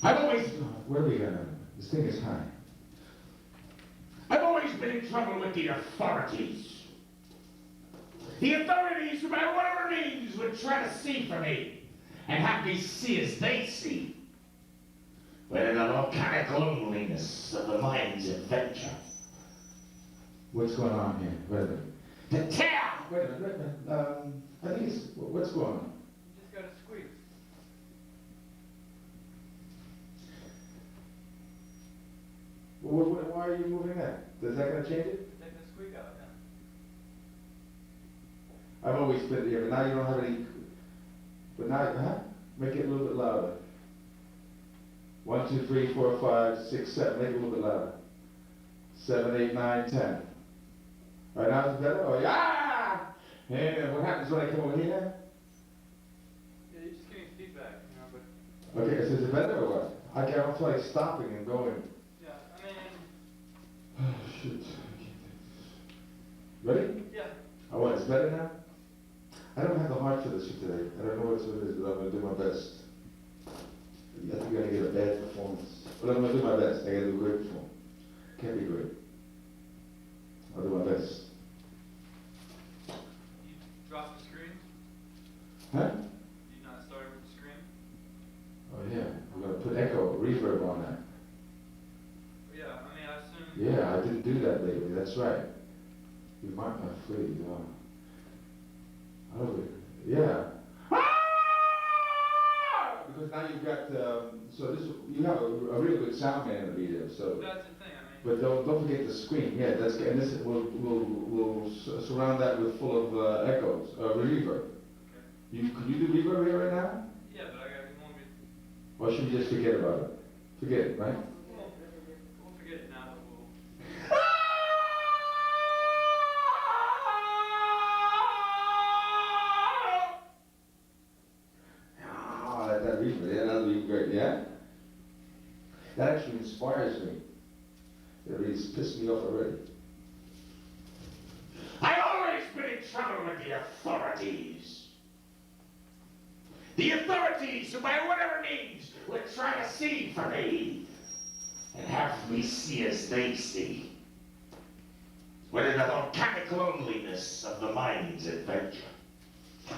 I've always, where are we gonna, this thing is high. I've always been in trouble with the authorities. The authorities, who by whatever means would try to see for me and have me see as they see. But in the volcanic loneliness of the mind's adventure. What's going on here? Wait a minute. The tail! Wait a minute. I think it's, what's going on? You just gotta squeeze. Well, why are you moving that? Is that going to change it? Take the squeak out, I've always been here, but now you don't have any. But now, make it a little bit louder. 1, 2, 3, 4, 5, 6, 7. Make it a little bit louder. 7, 8, 9, 10. All right, now it's better? Oh, yeah! And what happens when I come over here? Yeah, you're just getting feedback, but... Okay, so is it better or what? I don't feel like stopping and going. Yeah, I mean... Oh, shoot. Ready? Yeah. Oh, what, it's better now? I don't have the heart for this shit today. I don't know what it is, but I'm going to do my best. I think I'm going to get a bad performance. But I'm going to do my best. I got to do a great performance. Can't be great. I'll do my best. You dropped the screen? Huh? You not started with the screen? Oh, yeah. We're going to put echo, reverb on that. Yeah, I mean, I assume... Yeah, I didn't do that lately. That's right. You might not free. Oh, yeah. Because now you've got, so this, you have a real good sound man in the video, so. That's the thing, I mean... But don't forget the screen, yeah, that's, and this, we'll surround that with full of echoes, reverb. Okay. Can you do reverb here right now? Yeah, but I got one bit... Or should we just forget about it? Forget it, right? We'll forget it now, but we'll... That reverb, yeah, that'll be great, yeah? That actually inspires me. It really pissed me off already. I've always been in trouble with the authorities. The authorities who, by whatever means, would try to see for me and have me see as they see. But in the volcanic loneliness of the mind's adventure.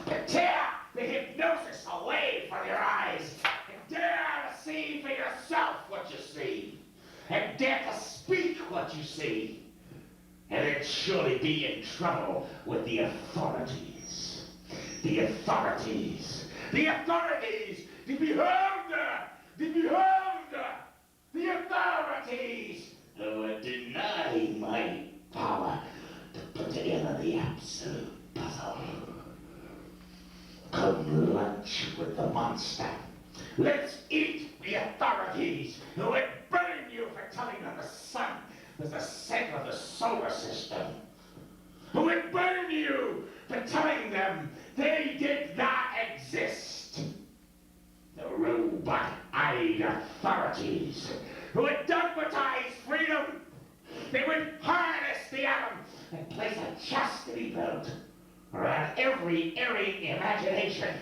To tear the hypnosis away from your eyes and dare to see for yourself what you see. And dare to speak what you see. And then surely be in trouble with the authorities. The authorities. The authorities! The beholder! The beholder! The authorities! Who would deny my power to put together the absolute puzzle. Come lunch with the monster. Let's eat the authorities who would burn you for telling them the sun was the center of the solar system. Who would burn you for telling them they did not exist. The robot-eyed authorities who would dogmatize freedom. They would harness the atom and place a chastity belt around every erring imagination.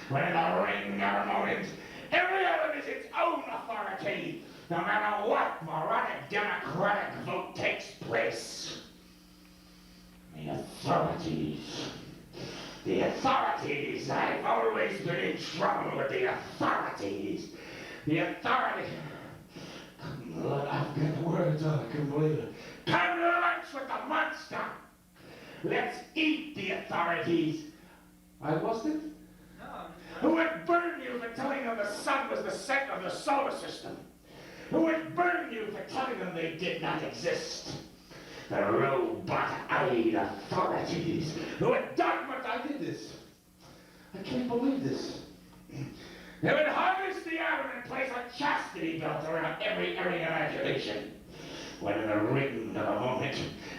When in the ring of a moment, every atom is its own authority, no matter what moronic democratic vote takes place. The authorities. The authorities. I've always been in trouble with the authorities. The authorities. Look, I've got the words on, I couldn't believe it. Come to lunch with the monster. Let's eat the authorities. I lost it? No, Who would burn you for telling them the sun was the center of the solar system? Who would burn you for telling them they did not exist? The robot-eyed authorities who would dogmatize. I did this. I can't believe this. They would harness the atom and place a chastity belt around every erring imagination. When in the ring of a moment,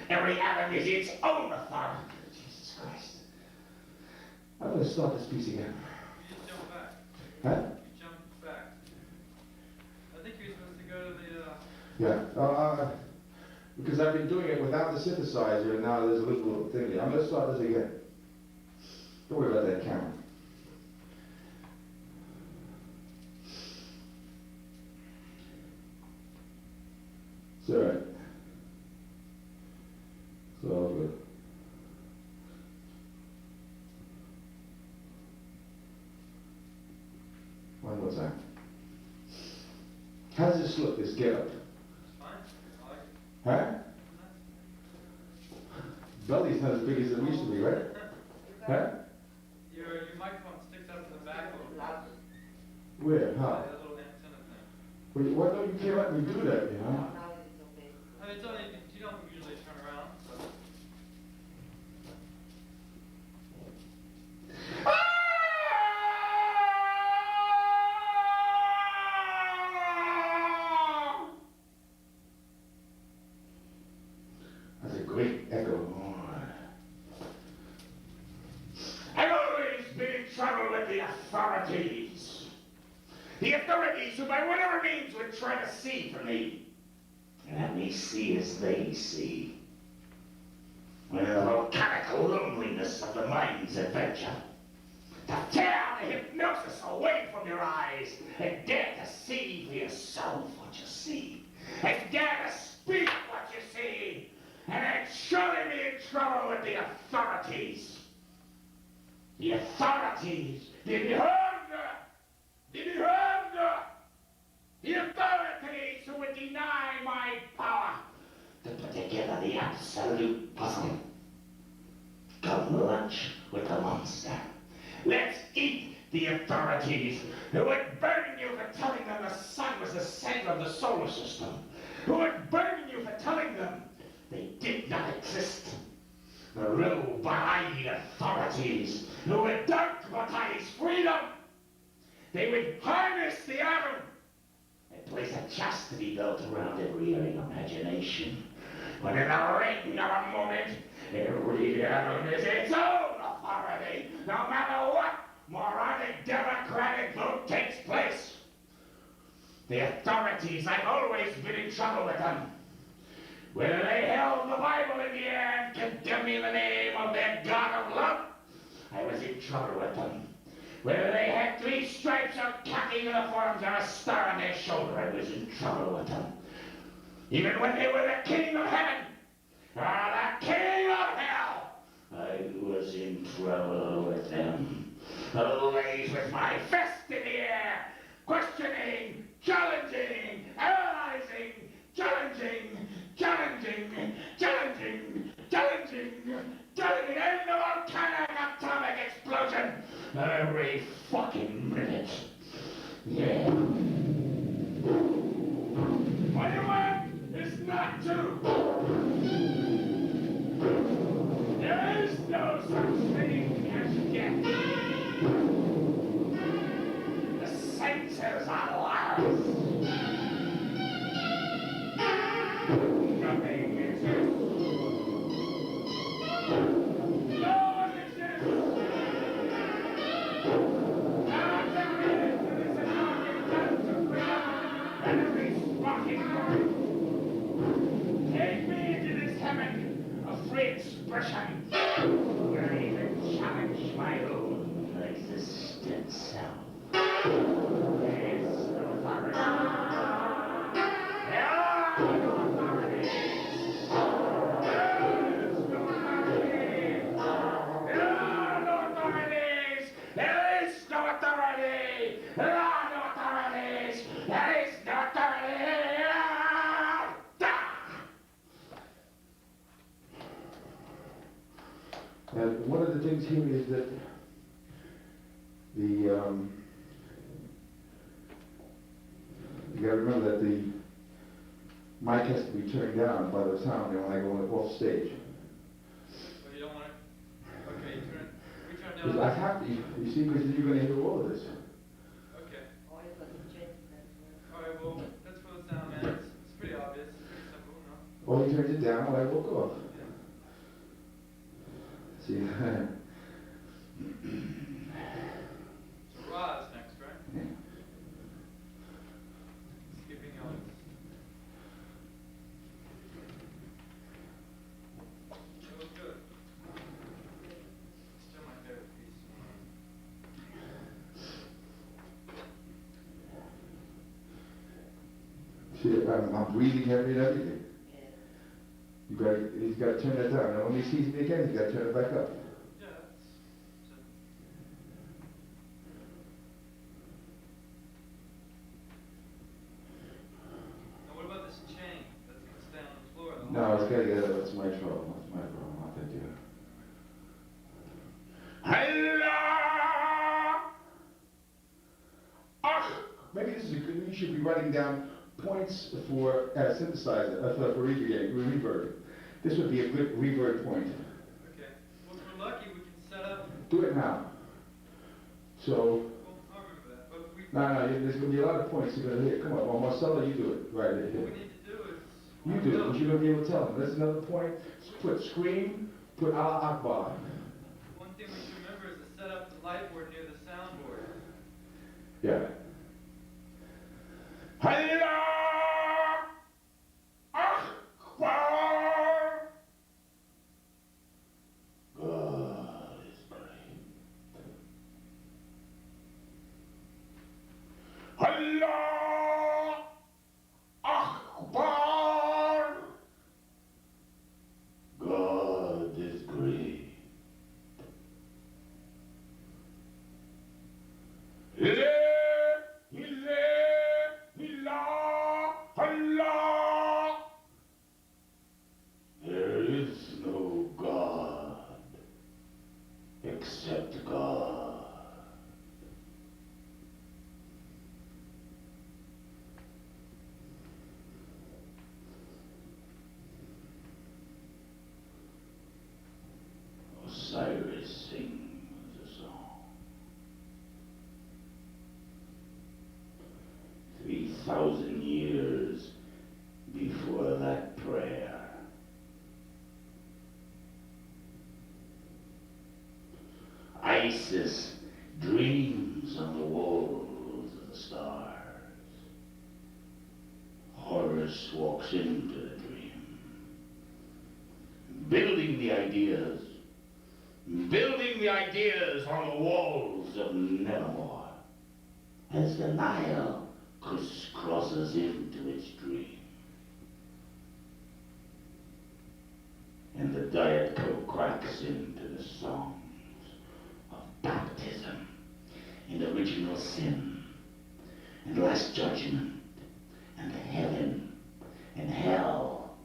every atom is its own authority. Jesus Christ. I'm going to start this piece again. you just jump back. Huh? You jump back. I think you're supposed to go to the, Yeah. Because I've been doing it without the synthesizer, and now there's a little thing there. I'm going to start this again. Don't worry about that camera. It's all right. It's all good. One more time. How does this look, this get-up? It's fine. I like it. Huh? Belly's not as big as it used to be, right? Huh? Your microphone sticks out to the back a little bit. Where? How? That little antenna thing. Well, why don't you can't let me do that, you know? I mean, it's only, you don't usually turn around, so. That's a great echo. I've always been in trouble with the authorities. The authorities who by whatever means would try to see for me. And let me see as they see. With the volcanic loneliness of the mind's adventure. To tear the hypnosis away from your eyes and dare to see for yourself what you see. And dare to speak what you see. And then surely be in trouble with the authorities. The authorities. Did you heard that? Did you heard that? The authorities who would deny my power to put together the absolute puzzle. Come lunch with the monster. Let's eat the authorities who would burn you for telling them the sun was the center of the solar system. Who would burn you for telling them they did not exist. The robe-eyed authorities who would democratize freedom. They would harness the atom and place a chastity belt around every erring imagination. But in the ring of a moment, every atom is its own authority, no matter what moronic democratic vote takes place. The authorities, I've always been in trouble with them. Whether they held the Bible in the air and condemned me in the name of their God of love, I was in trouble with them. Whether they had 3 stripes or khaki uniforms or a star on their shoulder, I was in trouble with them. Even when they were the king of heaven or the king of hell, I was in trouble with them. Always with my fist in the air, questioning, challenging, analyzing, challenging, and the volcanic atomic explosion every fucking minute. Yeah. What you want is not to. There is no such thing as death. The senses are liars. Nothing exists. No one exists. Now there is to this American dance of freedom and every fucking word. Take me into this heaven of free expression, where I even challenge my own existence self. There is no authority. There are no authorities. There is no authority! There are no authorities! There is no authority! And one of the things here is that you gotta remember that the mic has to be turned down by the sound when I go off stage. But you don't want it. Okay, we turn Because down. I have to, you see, because you're gonna hear all of this. Okay. Alright, well, that's for the sound, man. It's pretty obvious. It's pretty simple, no? Or he turns it down when I walk off. Yeah. See? So Ra's next, right? Yeah. Skipping elements. It was good. Still my favorite piece. See, See, I'm breathing heavy and everything. He's got to turn that down. And when he sees me again, he's got to turn it back up. Yeah, now what about this chain that's down on the floor though? No, it's got to get up. That's my trouble. That's my problem. I'll take care of it. Maybe this is a good, you should be writing down points for synthesizer, for reverb. This would be a good reverb point. Okay. Well, if we're lucky, we can set up. Do it now. So, Well, I'll remember that. But we, there's going to be a lot of points you're going to hit. Come on, well, Marcella, you do it. Right what we here. need to do is. You do it, but you're going to be able to tell them. That's another point. Put scream, put Allah Akbar. One thing we should remember is to set up the light board near the soundboard. Yeah. Allah Akbar. God is great. Allah Akbar. God is great. Allah. There is no God except God. Osiris sings a song. 3,000 years before that prayer. Isis dreams on the walls of the stars. Horus walks into the dream, building the ideas on the walls of Nevermore, as the Nile crisscrosses into its dream. And the Diet Coke cracks into the songs of baptism and original sin and last judgment and heaven and hell,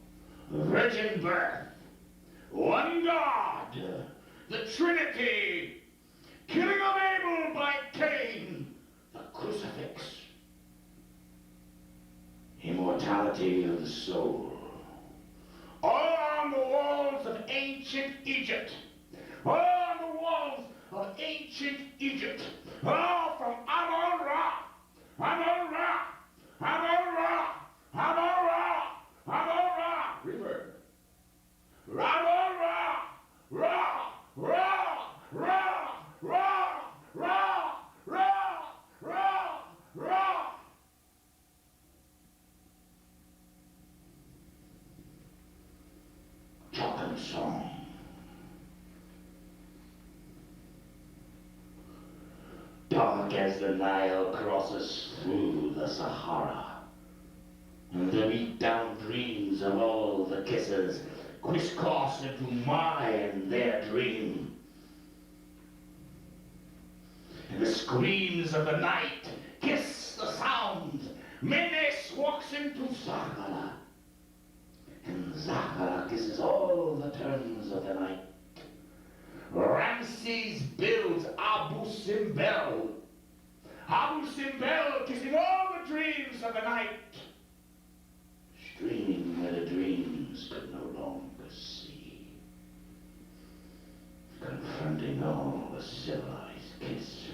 virgin birth, one God, the Trinity, killing of Abel by Cain, the crucifix, immortality of the soul, all on the walls of ancient Egypt, all on the walls of ancient Egypt, all from Amon-Ra, Amon-Ra, Amon-Ra, Amon-Ra, Amon-Ra, Reverb. Amon-Ra, Ra, Ra, Ra, Ra, Ra, Ra, Ra, Ra. Chocolate song. Dark as the Nile crosses through the Sahara, and the beat-down dreams of all the kisses crisscross into my and their dream. And the screams of the night kiss the sound. Menes walks into Zahara, and Zahara kisses all the turns of the night. Ramses builds Abu Simbel. Abu Simbel kissing all the dreams of the night. Streaming where the dreams could no longer see. Confronting all the civilized kiss.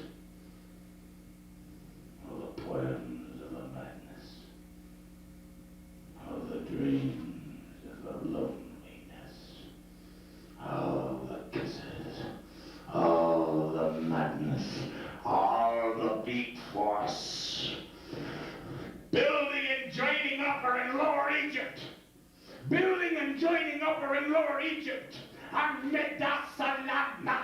All the poems of the madness. All the dreams of the loneliness. All the kisses. All the madness. All the beat force. Building and joining Upper and Lower Egypt. Building and joining Upper and Lower Egypt. Ameda-Salana.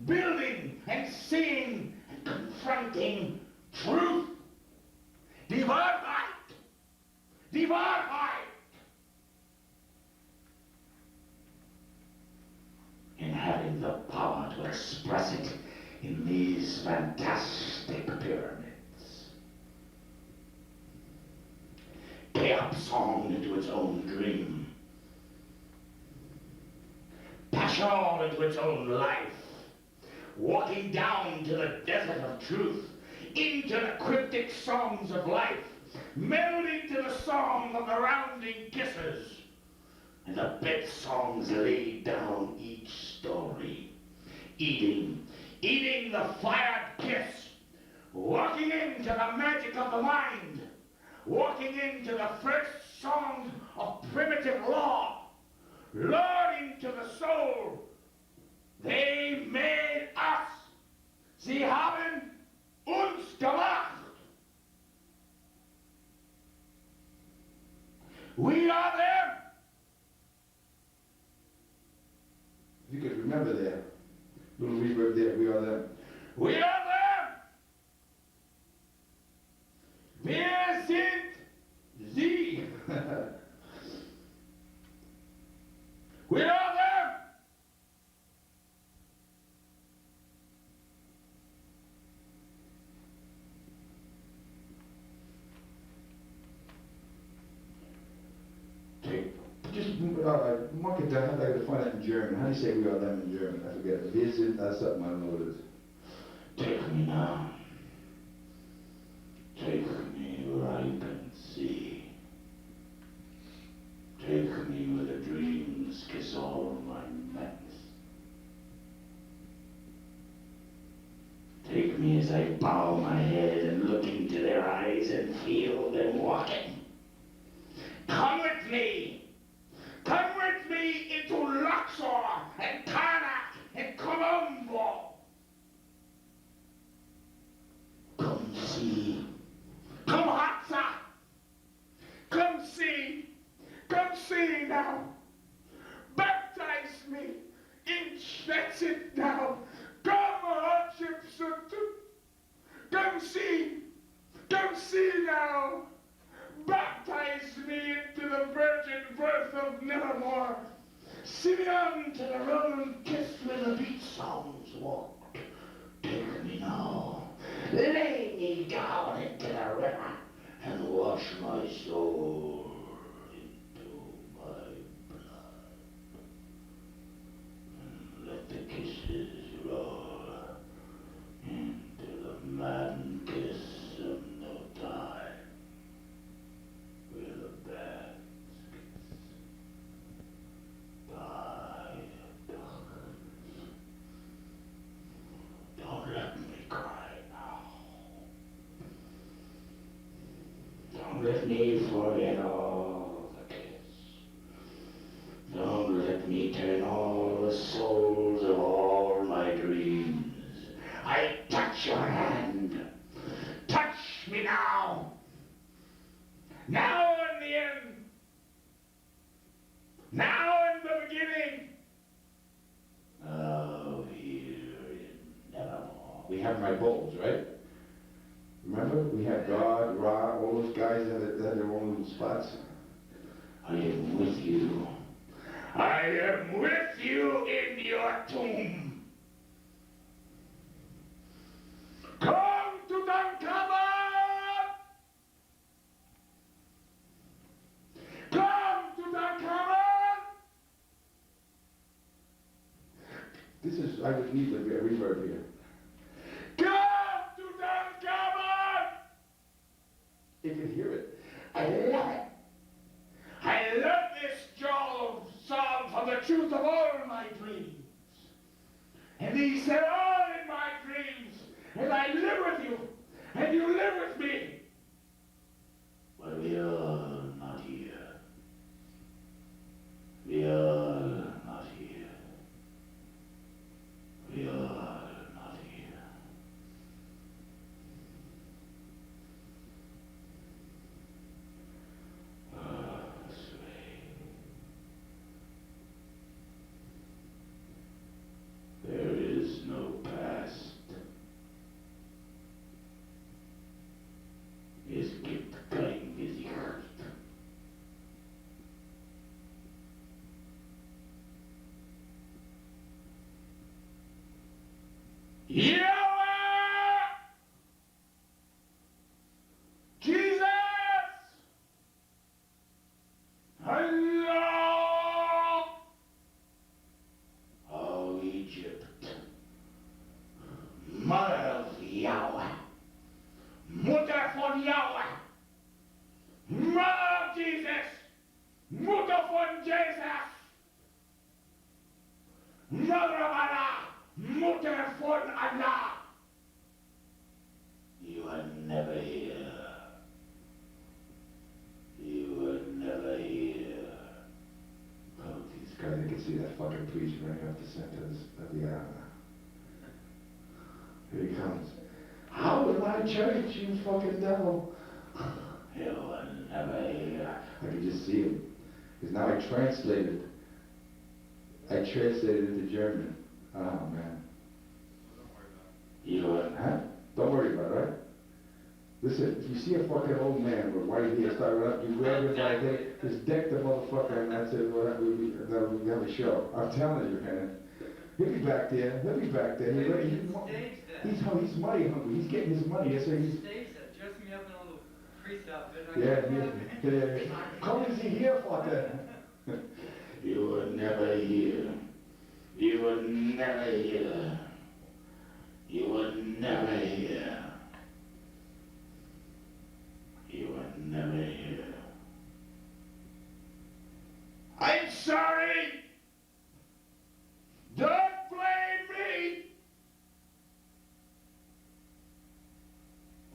Building and seeing and confronting truth. Divine light. die Wahrheit. And having the power to express it in these fantastic pyramids. Pay up song into its own dream. Passion into its own life. Walking down to the desert of truth, into the cryptic songs of life, melding to the song of the rounding kisses, and the bed songs laid down each story, eating the fired kiss, walking into the magic of the mind, walking into the first songs of primitive law, lording to the soul. They made us. Sie haben uns gemacht. We are them. If you could remember that little reverb there, we are them. We are them. Wir sind sie. We are them. Just mark it down. I gotta find that in German. How do you say we are them in German? I forget. Wir sind something. I don't know what it is. Take me now. Take me where I can see. Take me where the dreams kiss all my nights. Take me as I bow my head and look into their eyes and feel them walking. Come with me. Come with me into Luxor and Karnak and Colombo. Come see. Come Hatsa. Come see. Come see now. Baptize me. Inject it now. Come Hatshepsut. Come see. Come see now. Baptize me into the virgin birth of nevermore. Simeon to the Roman kiss where the beat songs walked. Take me now. Lay me down into the river and wash my soul into my blood. And let the kisses roll into the maddened kiss of no time. Where the bats by the duck. Don't let me cry now. Don't let me forget all the kiss. Don't let me turn all the souls of all my dreams. I touch your hand. Touch me now. Now in the end. Now in the beginning. Oh, here in nevermore. We have my bowls, right? Remember? We had God, Ra, all those guys that had their own little spots. I am with you. I am with you in your tomb. Come to Tutankhamun! Come to Tutankhamun! This is, I would need a reverb here. Come to Tutankhamun! You can hear it. I love it. I love this song from the truth of all my dreams. And he said, all in my dreams, and I live with you, and you live with me. But we are not here. We are not here. We are not here. There is no past. von Jesus, Mother of Allah, Mutter von Allah. You are never here. You were never here. Oh, these guys, I can see that fucking preacher running up the center of the aisle. Here he comes. How in my church, you fucking devil? You were never here. I can just see him. Because now I translated into German. Oh, man. You were Huh? Don't worry about it, right? Listen, if you see a fucking old man with white hair starting up, you grab him by the head, just deck the motherfucker, and that's it. We have a show. I'm telling you, man. He'll be back there. He'll be back there. He's ready. He's money hungry. He's getting his money. That's why he's. Stage that. Dress me up in a little priest outfit. Yeah. Come is he here for that? You were never here. You were never here. You were never here. You were never here. I'm sorry. Don't blame me.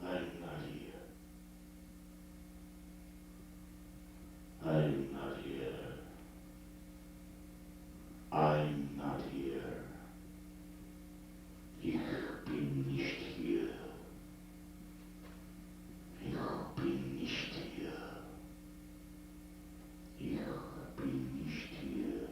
I'm not here. I'm not here. I'm not here. Ich bin nicht hier. Ich bin nicht hier. Ich bin nicht hier.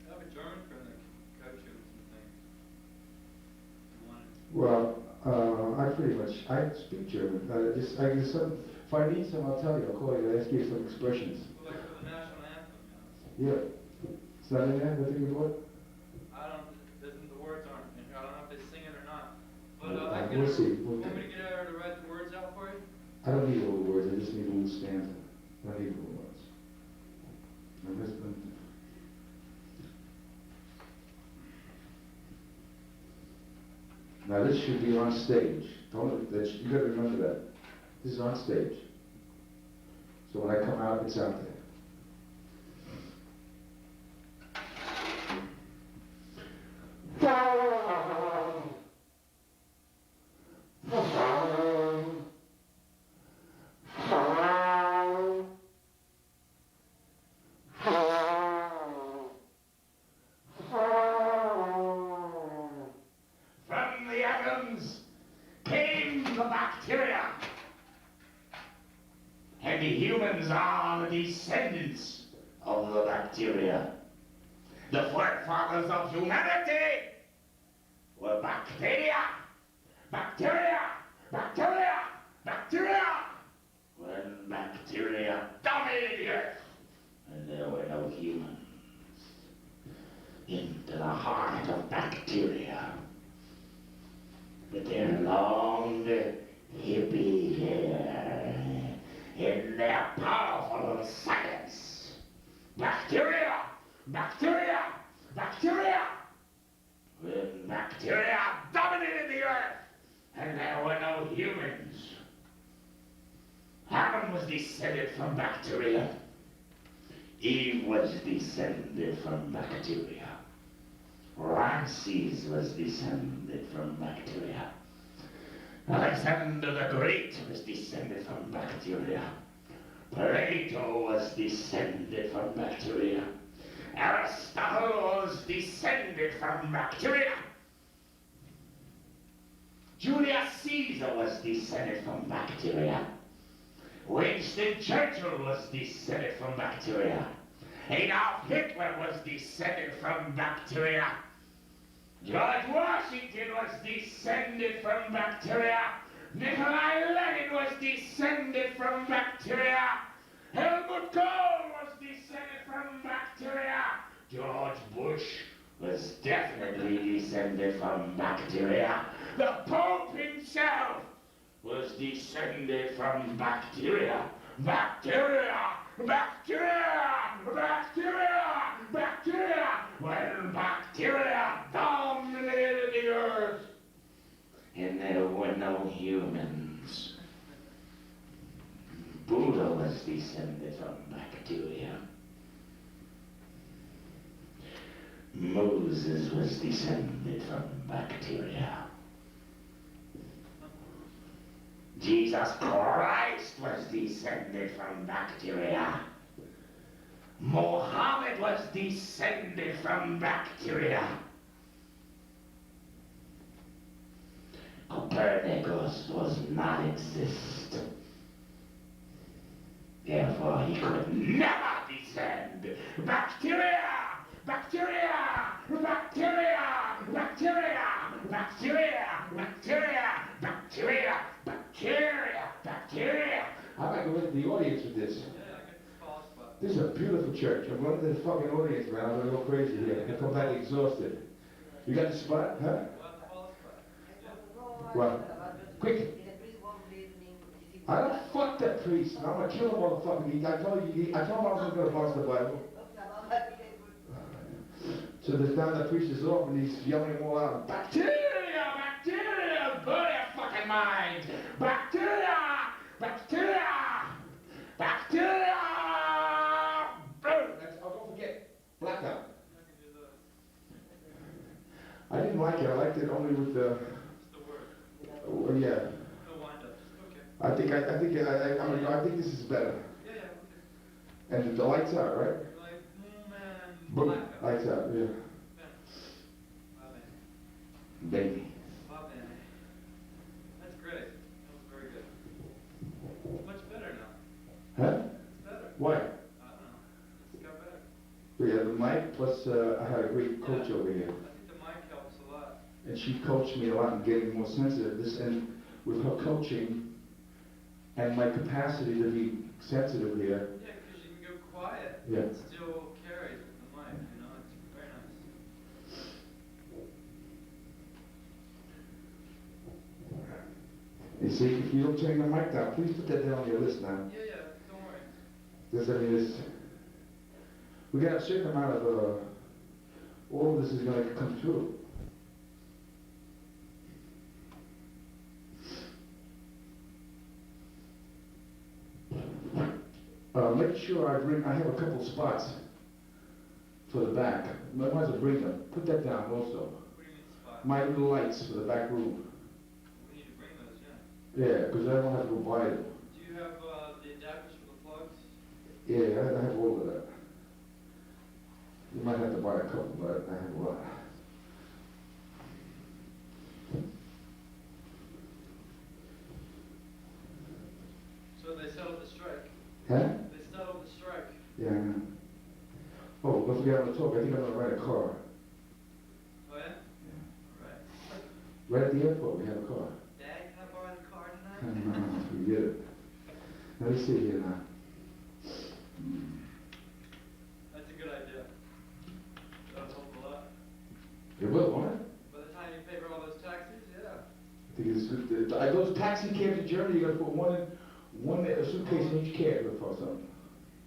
I have a German friend that can coach you with some things. You want it? Well, I pretty much, I speak German. If I need some, I'll tell you. I'll call you. I'll ask you some expressions. Well, like for the national anthem, you know. Yeah. Is that in there? Nothing you want? The words aren't in here. I don't know if they sing it or not. But We'll see. Want me to get her to write the words out for you? I don't need all the words. I just need a little stanza. I don't need all the words. Now this should be on stage. You gotta remember that. This is on stage. So when I come out, it's out there. From the atoms came the bacteria. And the humans are the descendants of the bacteria. The forefathers of humanity were bacteria. Bacteria! Bacteria! Bacteria! When bacteria dominated the earth, and there were no humans. Into the heart of bacteria, with their long, hippie hair, in their powerful science. Bacteria! Bacteria! Bacteria! When bacteria dominated the earth, and there were no humans. Adam was descended from bacteria. Eve was descended from bacteria. Ramses was descended from bacteria. Alexander the Great was descended from bacteria. Plato was descended from bacteria. Aristotle was descended from bacteria. Julius Caesar was descended from bacteria. Winston Churchill was descended from bacteria. Adolf Hitler was descended from bacteria. George Washington was descended from bacteria. Nikolai Lenin was descended from bacteria. Helmut Kohl was descended from bacteria. George Bush was definitely descended from bacteria. The Pope himself was descended from bacteria. Bacteria! Bacteria! Bacteria! Bacteria! When bacteria dominated the earth, and there were no humans. Buddha was descended from bacteria. Moses was descended from bacteria. Jesus Christ was descended from bacteria. Mohammed was descended from bacteria. Copernicus was not exist. Therefore, he could never descend. Bacteria! Bacteria! Bacteria! Bacteria! Bacteria! Bacteria! Bacteria! Bacteria! Bacteria! I'd like to look at the audience with this. Yeah, I get this fall spot. This is a beautiful church. I'm running to the fucking audience, man. I'm gonna go crazy here. I come back exhausted. You got the spot? Huh? We'll have the fall spot. Yeah. What? Quick. I don't fuck that priest. I'm gonna kill him, motherfucker. I told him I was gonna bust the Bible. So this time the priest is off and he's yelling them all out. Bacteria! Bacteria! Burn your fucking mind! Bacteria! Bacteria! Bacteria! Burn! Oh, don't forget, blackout. I can do those. I didn't like it. I liked it only with the. Just the word. Oh, yeah. No wind up. Okay. I think this is better. Yeah, yeah, okay. And the lights out, right? Like boom and Boom. blackout. Lights out, yeah. Baby. Bob Annie. That's great. That was very good. It's much better now. Huh? It's better. Why? I don't know. It's got better. We had the mic, plus I had a great coach over here. I think the mic helps a lot. And she coached me a lot in getting more sensitive. And with her coaching and my capacity to be sensitive here, Yeah, because you can go quiet. Yeah. It still carries with the mic, you know? It's very nice. you see, if you don't turn the mic down, please put that down on your list now. Yeah, yeah, don't worry. This, I mean, we got a certain amount of, all of this is going to come through. Make sure I have a couple spots for the back. Might as well bring them. Put that down also. What do you mean spot? My little lights for the back room. We need to bring those, yeah. Yeah, because I don't have to go buy them. Do you have the adapters for the plugs? Yeah, I have all of that. You might have to buy a couple, but I have a lot. So they settled the strike. Huh? They settled the strike. Yeah, I know. Oh, don't forget I'm going to talk. I think I'm going to rent a car. Oh, yeah? Yeah. All right. Right at the airport, we have a car. Dad, can I borrow the car No, tonight? we get it. Let me see here now. That's a good idea. That'll help a lot. It will, won't it? By the time you pay for all those taxis, yeah. I think it's good. Those taxi cabs in Germany, you got to put one a suitcase in each cab or something.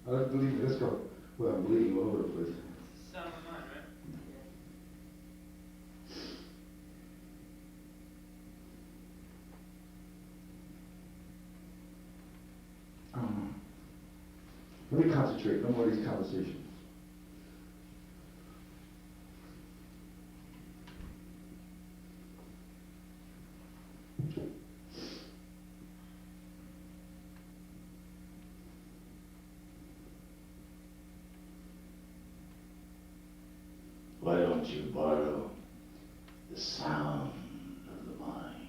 I don't believe it. Let's go. Well, I'm bleeding all over the place. It's the sound of mind, right? Let me concentrate. No more of these conversations. Why don't you borrow the sound of the mind?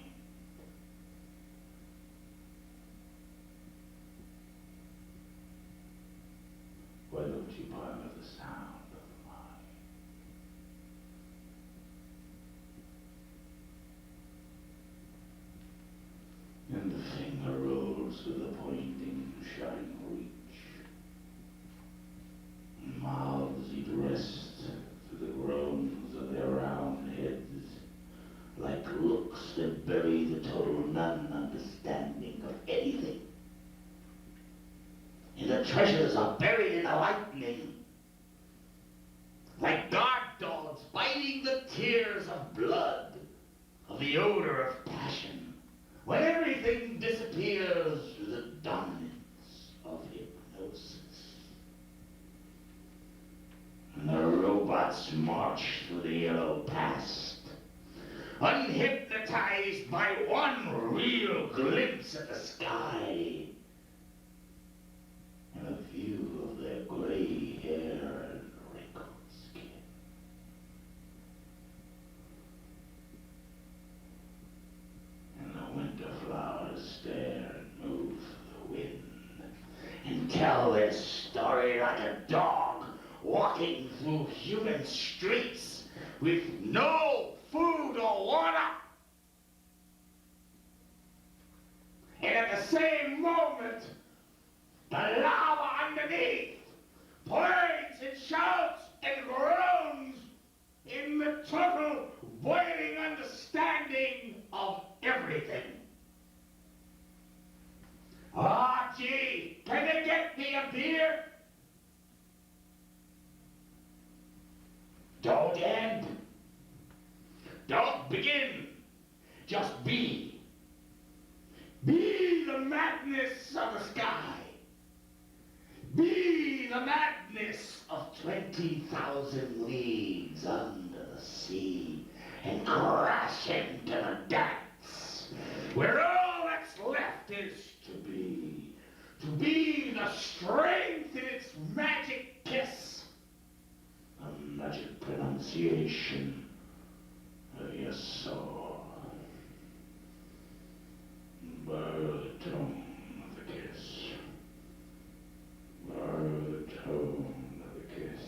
Why don't you borrow the sound of the mind? And the finger rolls to the pointing, shining reach. Mouths eat rest to the groans of their round heads, like looks that bury the total non-understanding of anything. And the treasures are buried in the lightning, like guard dogs biting the tears of blood, of the odor of passion, when everything disappears with the dominance of hypnosis. And the robots march through the yellow past, unhypnotized by one real glimpse at the sky and a view of their gray hair and wrinkled skin. And the winter flowers stare and move through the wind and tell their story like a dog walking through human streets with no food or water. And at the same moment, the lava underneath points and shouts and groans in the total boiling understanding of everything. Ah, gee, can they get me a beer? Don't end. Don't begin. Just be. Be the madness of the sky. Be the madness of 20,000 leagues under the sea and crash into the depths where all that's left is to be. To be the strength in its magic kiss. A magic pronunciation of your soul. Borrow the tone of the kiss. Borrow the tone of the kiss.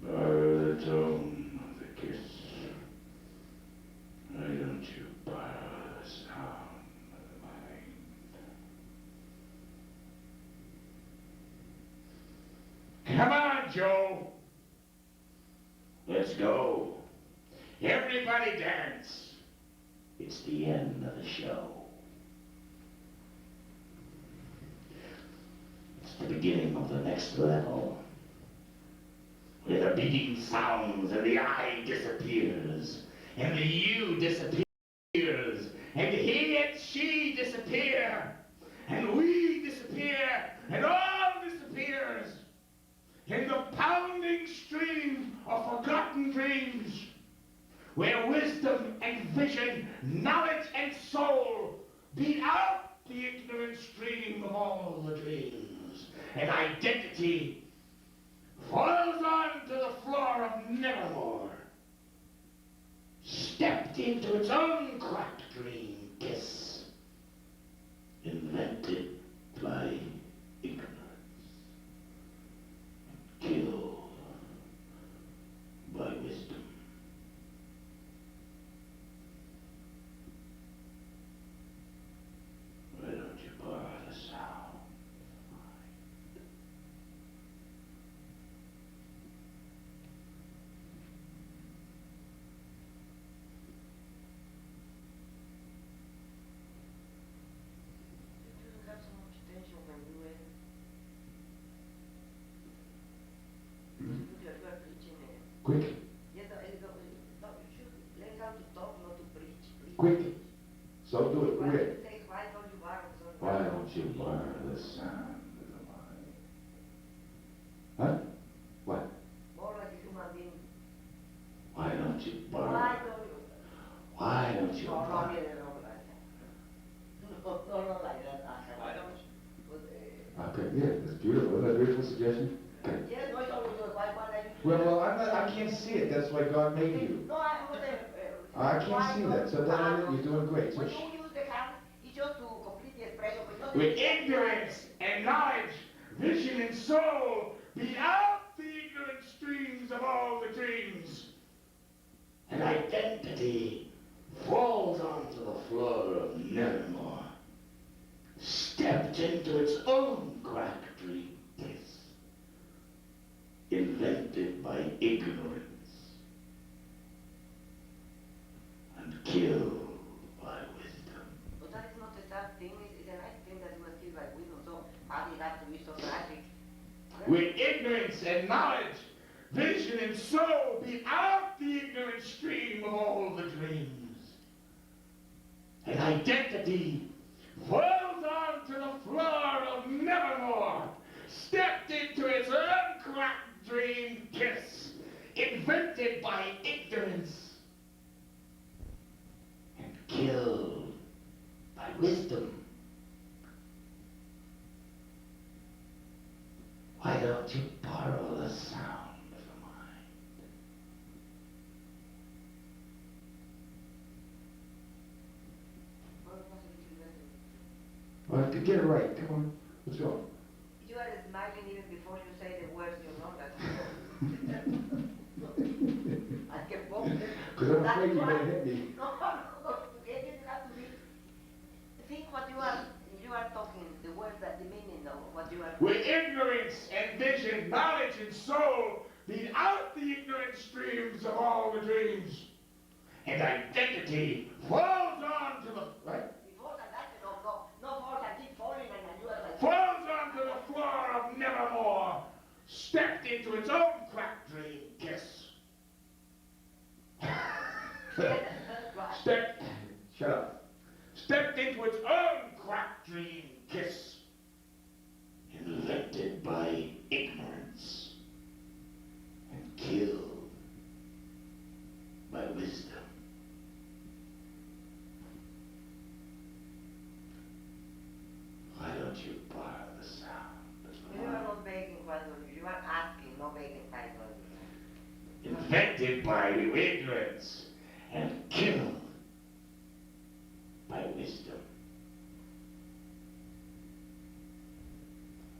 Borrow the tone of the kiss. Why don't you borrow the sound of the mind? Come on, Joe. Let's go. Everybody dance. It's the end of the show. It's the beginning of the next level, where the beating sounds and the I disappears, and the you disappears, and he and she disappear, and we disappear, and all disappears in the pounding stream of forgotten dreams, where wisdom and vision, knowledge and soul beat out the ignorant stream of all the dreams, and identity falls onto the floor of nevermore, stepped into its own cracked dream kiss, invented by ignorance, killed by wisdom. Why don't you borrow the sound? You don't have so much tension when you are preaching. Quick, You should learn how to talk, not to preach. Please. quick. So do it Why quick. don't you borrow some? Why don't you borrow the sound of the mind? Huh? What? More like a human being. Why don't you borrow? Why don't you? Why don't you No, no, borrow? no, like that. No, not like that. Why don't you? But, Okay, yeah, that's beautiful. Isn't that a beautiful suggestion? Okay. yes, no, it's always why are you? Well, I can't see it. That's why God made you. No, I'm not I can't see that. So then you're doing great. So when you use the hand, it's just to complete the expression. But not With ignorance and knowledge, vision and soul, beat out the ignorant streams of all the dreams. And identity falls onto the floor of nevermore, stepped into its own cracked dream kiss, invented by ignorance and killed by wisdom. But that is not a sad thing, it's a nice thing that you are killed by wisdom, so how did that to be so tragic? With ignorance and knowledge, vision and soul, beat out the ignorant stream of all the dreams. identity falls onto the floor of nevermore, stepped into its uncracked dream kiss, invented by ignorance and killed by wisdom. Why don't you borrow the sound of the mind? All right, get it right. Come on. Let's go. You are smiling even before you say the words you know that. I can both. Because I'm afraid you're going to hit me. No, it has to be. Think what you are talking, the words that the meaning of what you are. Where ignorance and vision, knowledge and soul beat out the ignorant streams of all the dreams, and identity falls onto the right. Before that, no falls, I keep falling and you are like. Falls onto the floor of nevermore, stepped into its own cracked dream kiss. Stepped. Shut up. Stepped into its own cracked dream kiss, invented by ignorance and killed by wisdom. Why don't you borrow the sound of the You are mind? not begging what you are asking, not begging title. Invented by ignorance and killed by wisdom.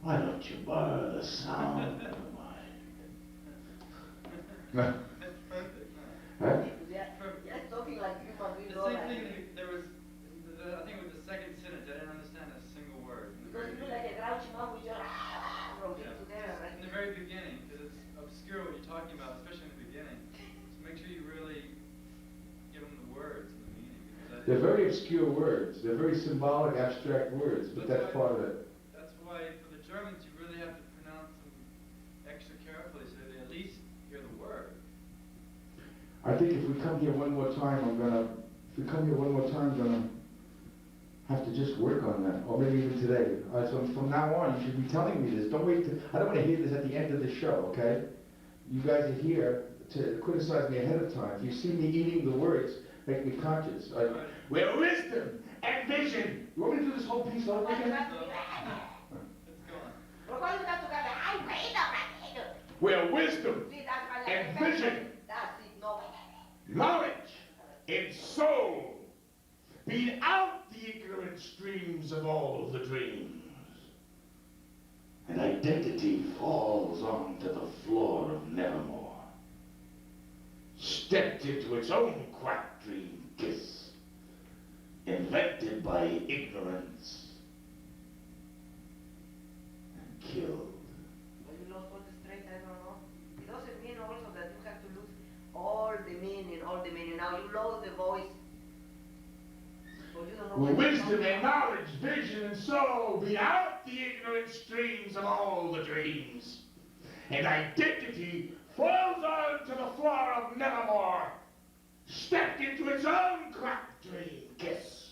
Why don't you borrow the sound of the mind? That's perfect. Huh? Yeah, talking like human beings. The same thing, there was, I think it was the second sentence, I didn't understand a single word. In the Because very you feel beginning. like a grouchy man with your rotate together, right? In the very beginning, because it's obscure what you're talking about, especially in the beginning. So make sure you really give them the words and the meaning. Because They're very obscure words. They're very symbolic, abstract words, but that's part of it. That's why for the Germans you really have to pronounce them extra carefully so they at least hear the word. I think if we come here one more time, I'm gonna have to just work on that, or maybe even today. So from now on, you should be telling me this. Don't wait. I don't want to hear this at the end of the show, okay? You guys are here to criticize me ahead of time. If you see me eating the words, make me conscious. Where wisdom and vision. You want me to do this whole piece over again? Let's go on. Where wisdom and vision, That's it, no. knowledge and soul beat out the ignorant streams of all the dreams, and identity falls onto the floor of nevermore, stepped into its own cracked dream kiss, invented by ignorance and killed. Well, you lost all the strength, I don't know. It doesn't mean also that you have to lose all the meaning, all the meaning. Now you lost the voice. So you don't know Where what you're wisdom talking and about. knowledge, vision and soul beat out the ignorant streams of all the dreams, and identity falls onto the floor of nevermore, stepped into its own cracked dream kiss,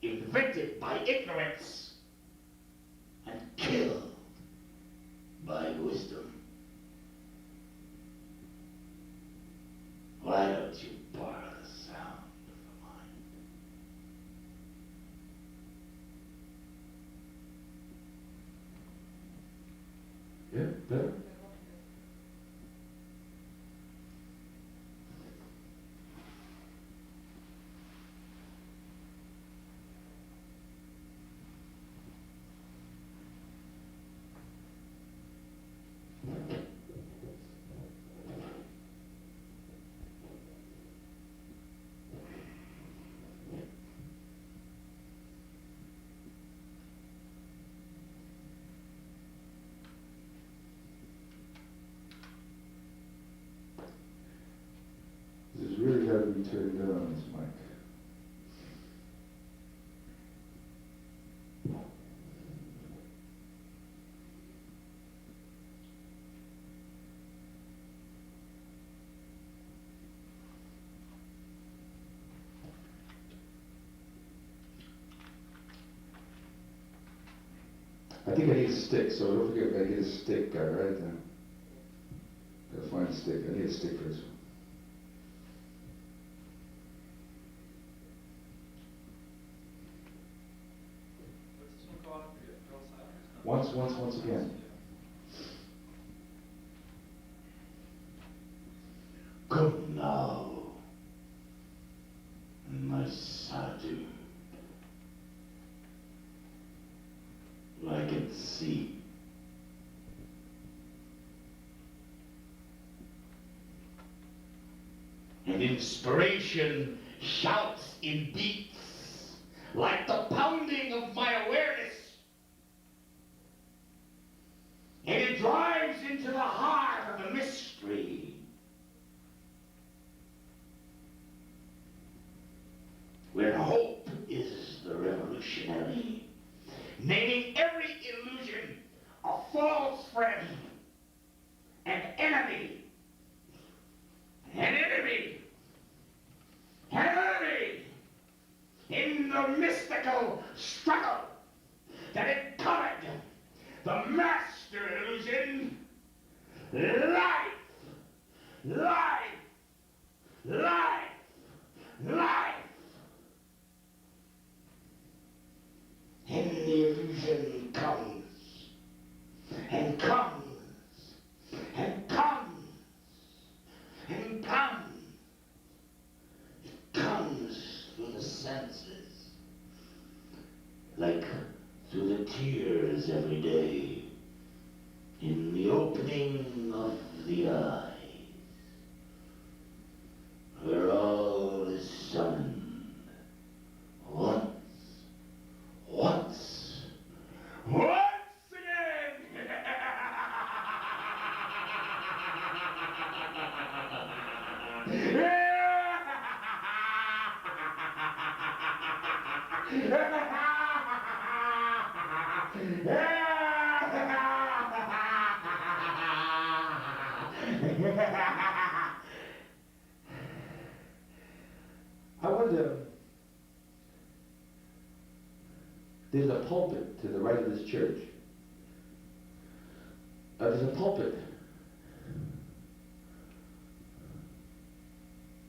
invented by ignorance and killed by wisdom. Why don't you borrow the sound of the mind? Yeah, better. This has really got to be turned down, this mic. I think I need a stick, so don't forget, I gotta get a stick, got it right there. Gotta find a stick, I need a stick for this one. What's this one called? I forget. Girl Silence? No. Once again. Come now, my sadhu. I can see. And inspiration shouts in beats like the pounding of my awareness. And it drives into the heart of the mystery. Where hope is the revolutionary, naming every illusion a false friend, an enemy, an enemy, an enemy, in the mystical struggle that it covered the master illusion, life, life, life, life. And the illusion comes, and comes, and comes, and comes. It comes through the senses, like through the tears every day, in the opening of the eyes, where all is summoned once again! I wonder, there's a pulpit to the right of this church. There's a pulpit.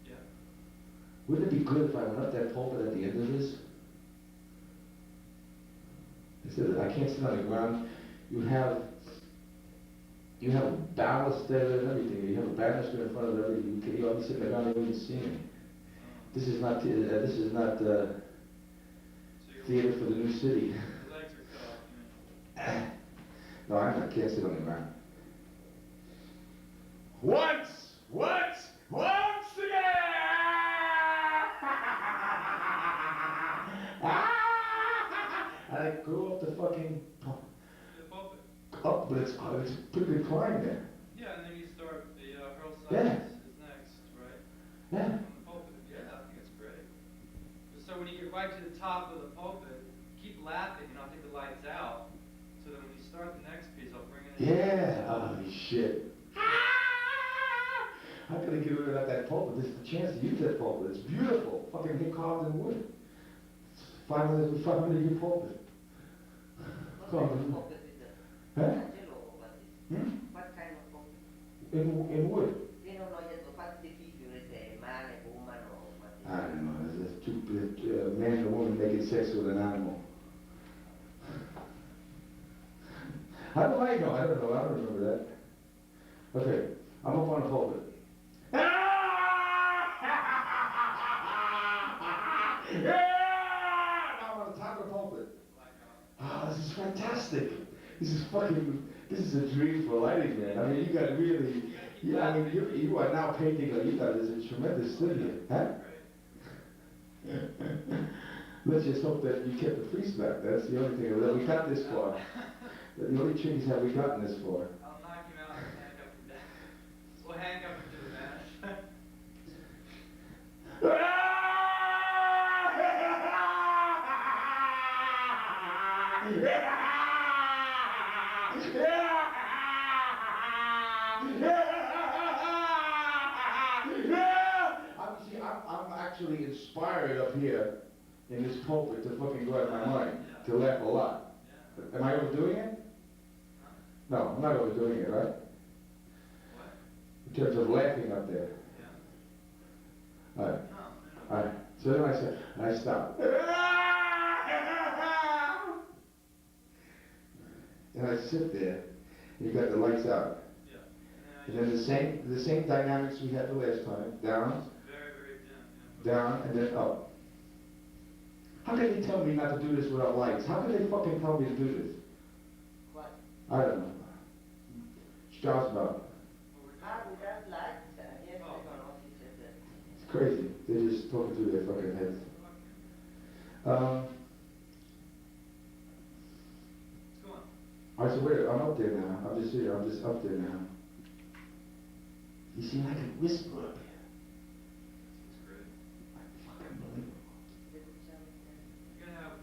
Yeah. Wouldn't it be good if I went up that pulpit at the end of this? I said, I can't sit on the ground. You have a ballast there and everything. You have a banister in front of everything. You'll be sitting there and you can see me. This is not theater for the new city. Your legs are cut off. No, I can't sit on the ground. Once again! I go up the fucking The pulpit. up, but it's a pretty good climb there. Yeah, and then you start the Girl Yeah. Silence is next, right? Yeah. On the pulpit. Yeah, I think it's great. So when you get right to the top of the pulpit, keep laughing and I'll take the lights out. So that when you start the next piece, I'll bring it in. Yeah. Holy shit. I gotta get rid of that pulpit. This is the chance to use that pulpit. It's beautiful. Fucking hit carved in wood. It's 500-year pulpit. What kind of pulpit is that? Huh? Angelo, what is? Hmm? What kind of pulpit? In wood. They don't know yet what the figure is, a man, a woman, or what is I don't know. There's two man and a woman making sex with an animal. How do I know? I don't know. I don't remember that. Okay, I'm up on the pulpit. Yeah! I'm on the top of the pulpit. Oh, this is fantastic. This is a dream for lighting, man. I mean, you got really, yeah, I mean, you are now painting, you got this tremendous studio, huh? Let's just hope that you kept the freeze back. That's the only thing that we got this far. The only tricks have we gotten this far. I'll knock him out and handcuff him down. We'll handcuff him to the bench. I'm actually inspired up here in this pulpit to fucking go out of my mind, to laugh a lot. Am I overdoing it? Huh? No, I'm not overdoing it, right? What? In terms of laughing up there. Yeah. Alright. No, Alright. So then I said, and I stopped. And I sit there, and you got the lights out. Yeah. And then the same dynamics we had the last time. Down, Very, very dim. Yeah. down, and then up. How can they tell me not to do this without lights? How can they fucking tell me to do this? What? I don't know. Strauss-Bach. Without lights? Yes, Oh. I don't know if he said that. It's crazy. They're just talking through their fucking heads. What's going on? Alright, so wait, I'm up there now. I'm just here. I'm just up there now. You see, I can whisper up here. That's great. Unbelievable. You're gonna have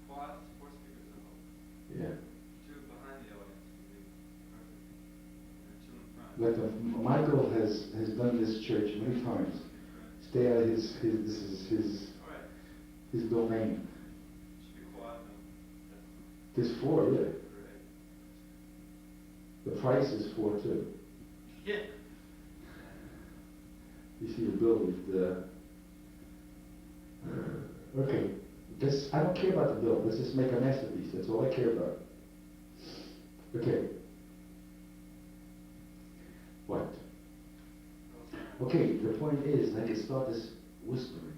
quad four speakers, I hope. Yeah. Two behind the audience would be perfect. And two in front. But Michael has done this church many times. Great. Stay out of this is All right. his domain. Should be quad though. There's 4, yeah. Great. The price is 4 too. Yeah. You see the bill with the. Okay. I don't care about the bill. Let's just make a masterpiece. That's all I care about. Okay. What? Okay, the point is, I can start this whispering.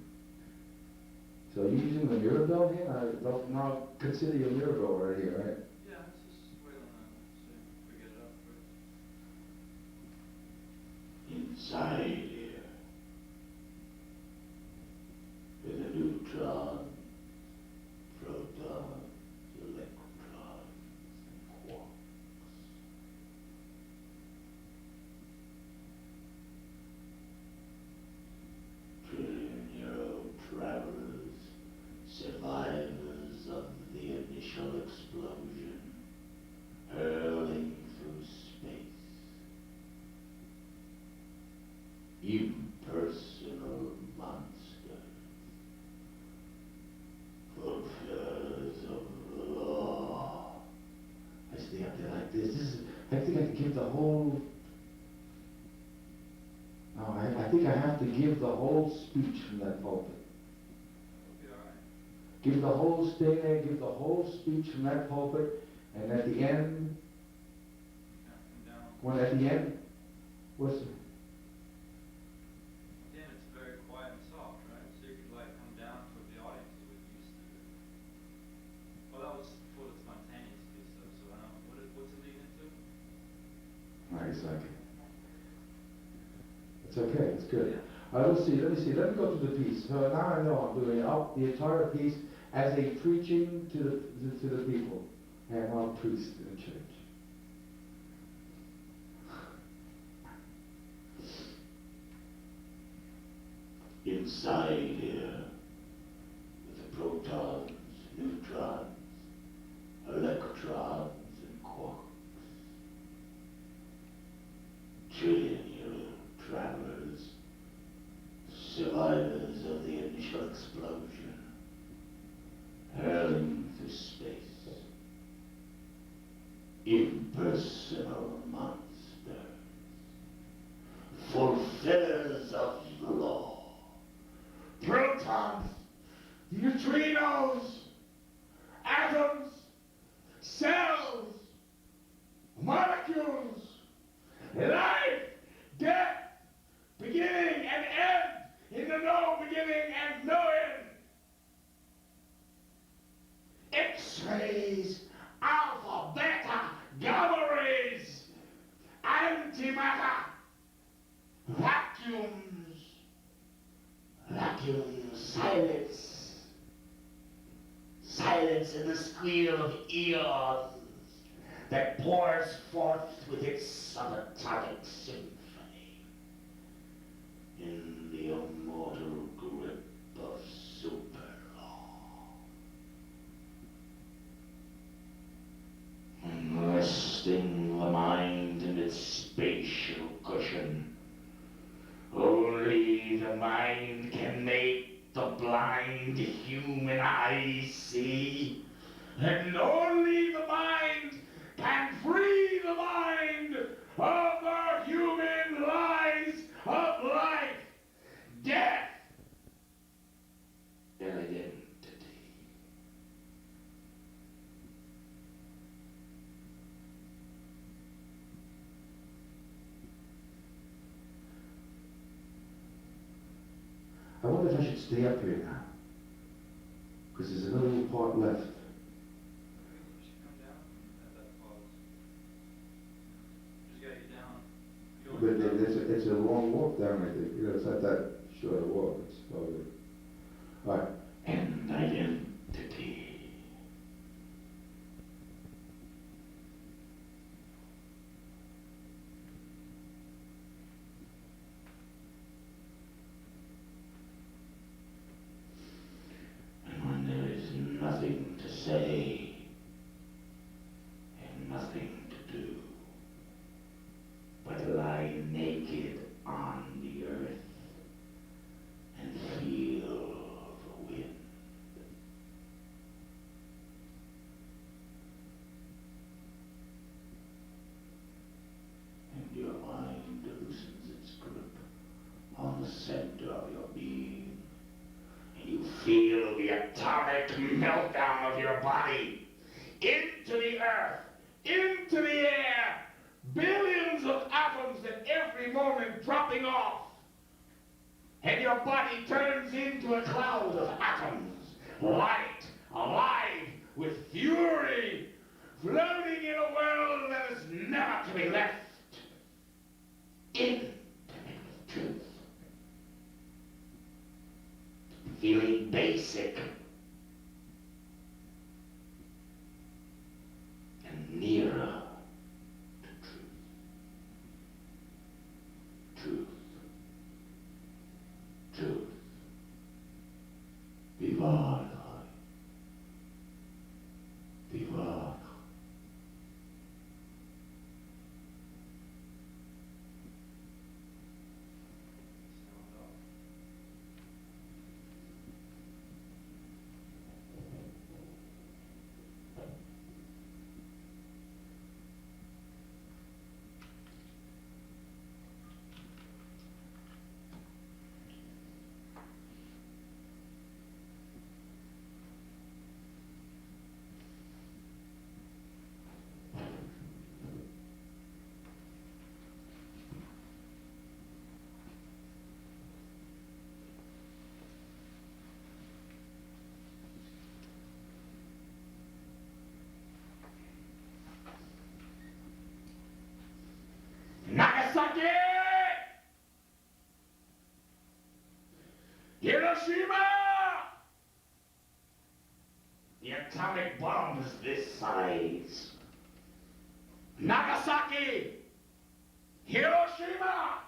So you're using the mirror bell here? I don't now consider your mirror bell right here, right? Yeah, let's just wait on that. See if we get it up first. Inside here, with a neutron, proton, electron, and quarks. Trillion-year-old travelers, survivors of the initial explosion, hurling through space. Impersonal monsters, fulfillers of law. I stay up there like this. I think I can give the whole. No, I think I have to give the whole speech from that pulpit. It'll be all right. Give the whole stay there, give the whole speech from that pulpit, and at the end, Yeah, come down. when at the end, what's it? Again, it's very quiet and soft, right? So you could like come down to what the audience would used to do. Well, that was for the spontaneous piece, though. So I don't. What's it leading into? Nice, okay. It's okay, it's good. Yeah. Let me see, let me go through the piece. So now I know I'm doing out the entire piece as a preaching to the people. And I'm a priest in the church. Inside here, with the protons, neutrons, electrons, and quarks. Trillion-year-old travelers, survivors of the initial explosion, hurling through space. Impersonal monsters, fulfillers of the law. Protons, neutrinos, atoms, cells, molecules, life, death, beginning and end, in the no beginning and no end. X-rays, alpha, beta, gamma rays, antimatter, vacuums, vacuum silence, silence in the squeal of eons that pours forth with its subatomic symphony in the immortal grip of superlaw. Resting the mind in its spatial cushion, only the mind can make the blind human eye see And only the mind can free the mind of the human lies of life, death, and identity. I wonder if I should stay up here now. Because there's another little part left. You should come down at that pause. Just gotta get down. You don't But get down. it's a long walk down, I think. You know, it's not that short a walk. It's probably. All right. And identity. And when there is nothing to say and nothing to do but lie naked on the earth and feel the wind. And your mind loosens its grip on the center of your being. And you feel the atomic meltdown of your body into the earth, into the air, billions of atoms at every moment dropping off. And your body turns into a cloud of atoms, light, alive, with fury, floating in a world that is never to be left. Intimate with truth. Feeling basic and nearer to truth. Truth. Truth. Vivar. Vivar. Nagasaki! Hiroshima! The atomic bomb is this size. Nagasaki! Hiroshima!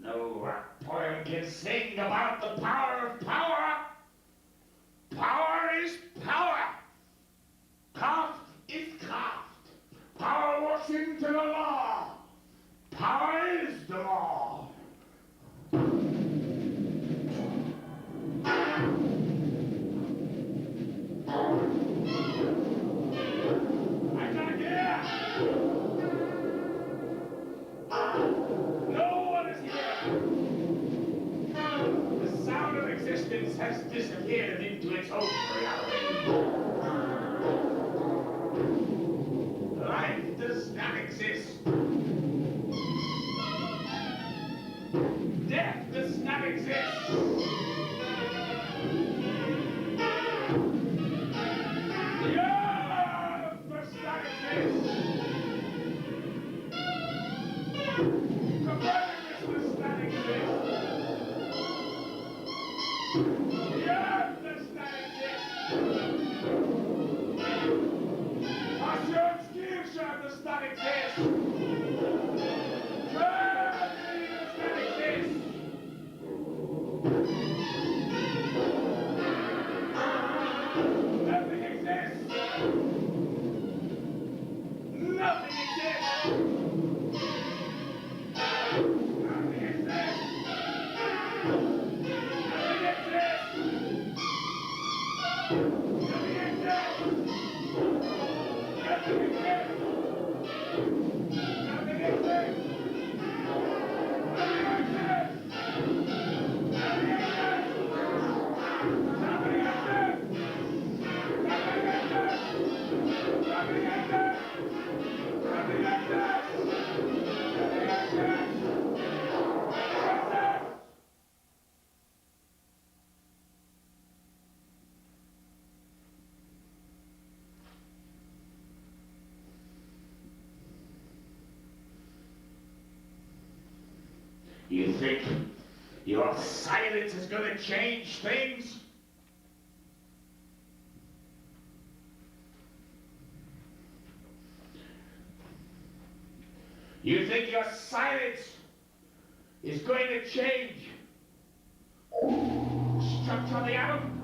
No rap poem can sing about the power of power. Power is power. Craft is craft. Power walks into the law. Power is the law. I'm not here. No one is here. The sound of existence has disappeared into its own reality. Life does not exist. Death does not exist. The earth does not exist. Copernicus does not exist. The earth does not exist. Ocean does not exist. Gravity does not exist. Nothing exists. Nothing exists. Nothing exists. Nothing exists. Nothing exists. You think your silence is going to change things? You think your silence is going to change the structure of the atom?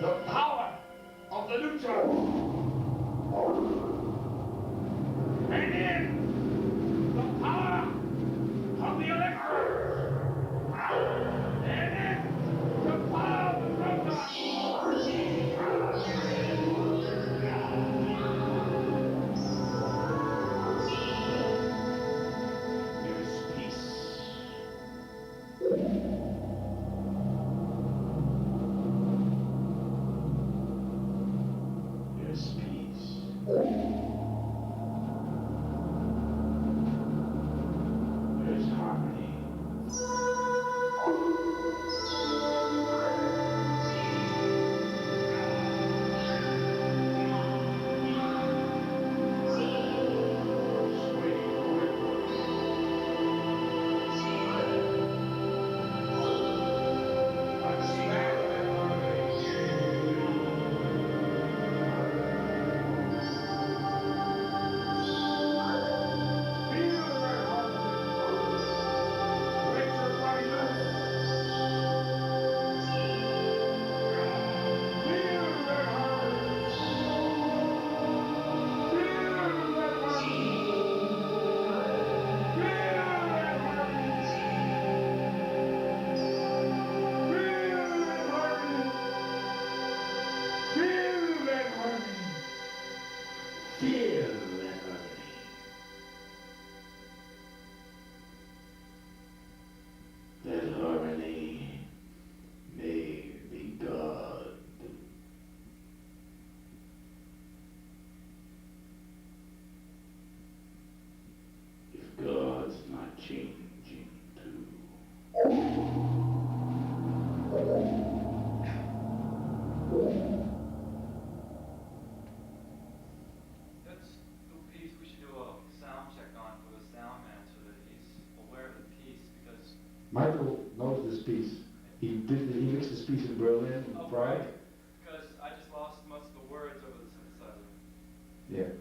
The power of the neutron. And in the power of the electron. And in the power of the proton. There is peace. There's peace. There's harmony. That harmony may be God. If God's not changing too. That's the piece we should do a sound check on for the sound man so that he's aware of the piece because. Michael knows this piece. He mixed this piece in Berlin, in Prague. Because I just lost most of the words over the synthesizer. Yeah.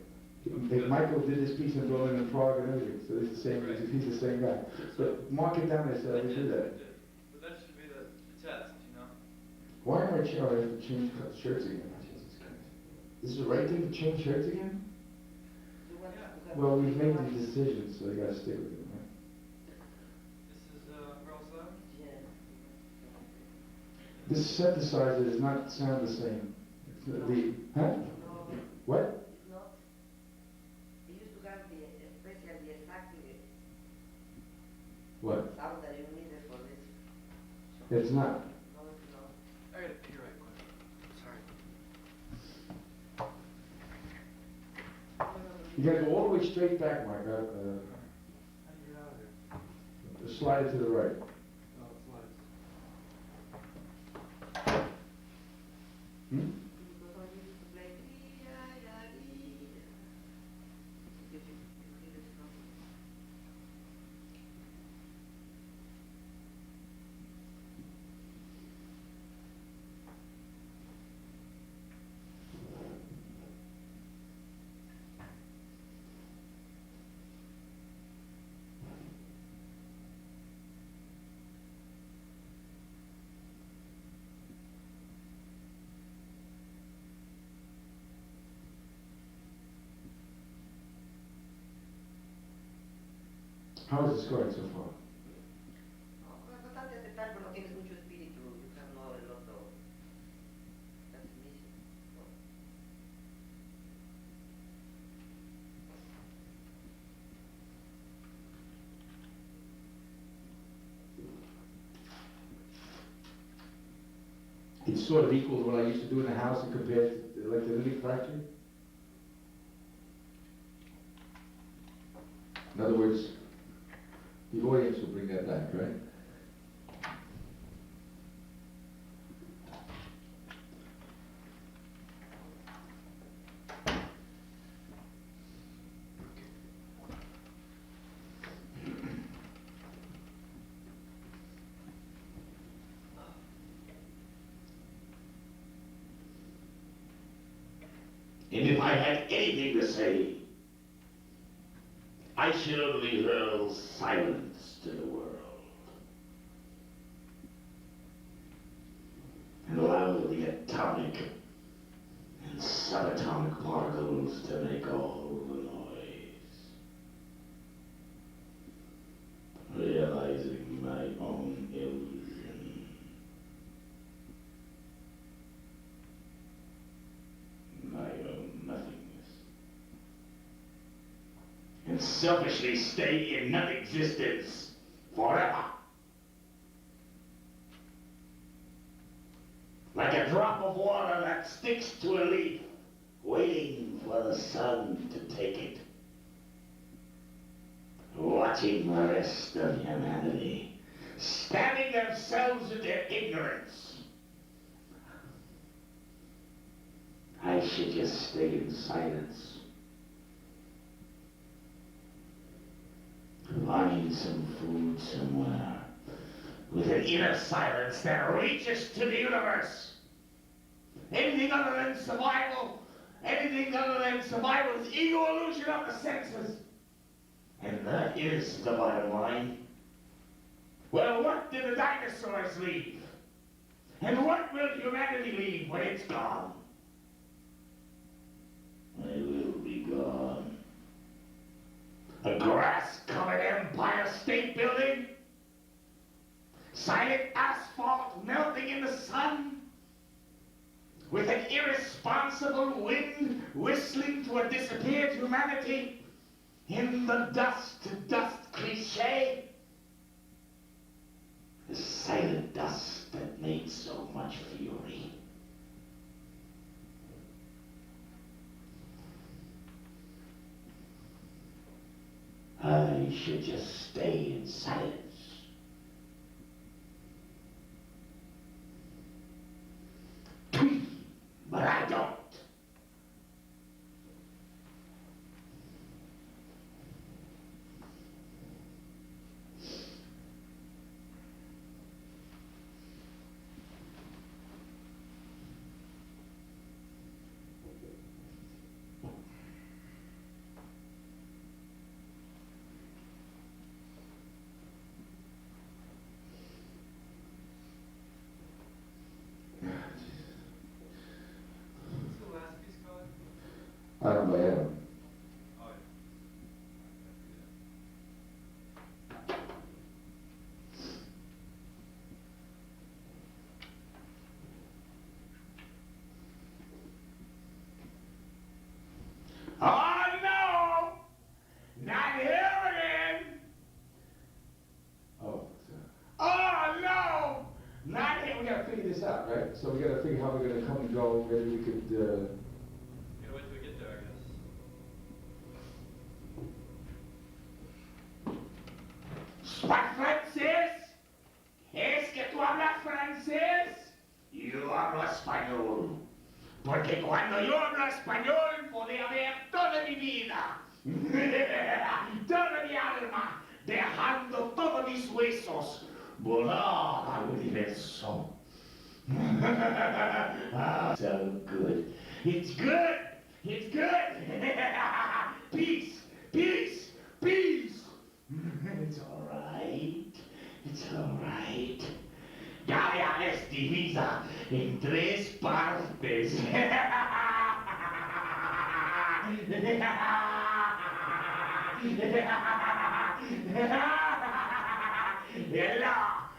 Michael did this piece in Berlin and Prague and everything, so it's the same, he's the same guy. But mark it down as we do that. But that should be the test, you know? Why am I I have to change shirts again? Jesus Christ. This is the right thing to change shirts again? You want to have Well, we've made the decision, so you gotta stick with it, right? This is Pearl 7? Yeah. This synthesizer does not sound the same. Huh? No, What? no, What? Sound that you needed for this. It's not. No, it's not. I gotta pee right quick. Sorry. You gotta go all the way straight back, Mike. How do you get out of there? Just slide it to the right. Oh, it's lights. Hmm? Because I used to play dee-da-da-dee. You hear it from. How is this going so far? No, bastante aceptable, no tienes mucho espíritu, you have no a lot of, that's missing. No. It's sort of equal to what I used to do in the house and compared to like the Lily factory? In other words, the audience will bring that back, right? And if I had anything to say, I should only hurl silence to the world. And allow the atomic and subatomic particles to make all the noise. Realizing my own illusion. My own nothingness. And selfishly stay in non-existence forever. Like a drop of water that sticks to a leaf, waiting for the sun to take it. Watching the rest of humanity, stabbing themselves in their ignorance. I should just stay in silence. Find some food somewhere with an inner silence that reaches to the universe. Anything other than survival is ego illusion of the senses. And that is the bottom line. Well, what did the dinosaurs leave? And what will humanity leave when it's gone? I will be gone. A grass-covered Empire State Building? Silent asphalt melting in the sun? With an irresponsible wind whistling to a disappeared humanity? In the dust-to-dust cliche? The silent dust that made so much fury. I should just stay in silence. But I don't. gonna come and go. Maybe we could. You know, wait till we get there, I guess. ¿What, Francis? ¿Es que tú hablas francés? Yo hablo español. Porque cuando yo hablo español podía ver toda mi vida, toda mi alma, dejando todos mis huesos volar al universo. Ah, so good. It's good. It's good. Peace, peace, peace. It's all right. It's all right. Gaia es divisa en 3 partes. Et là,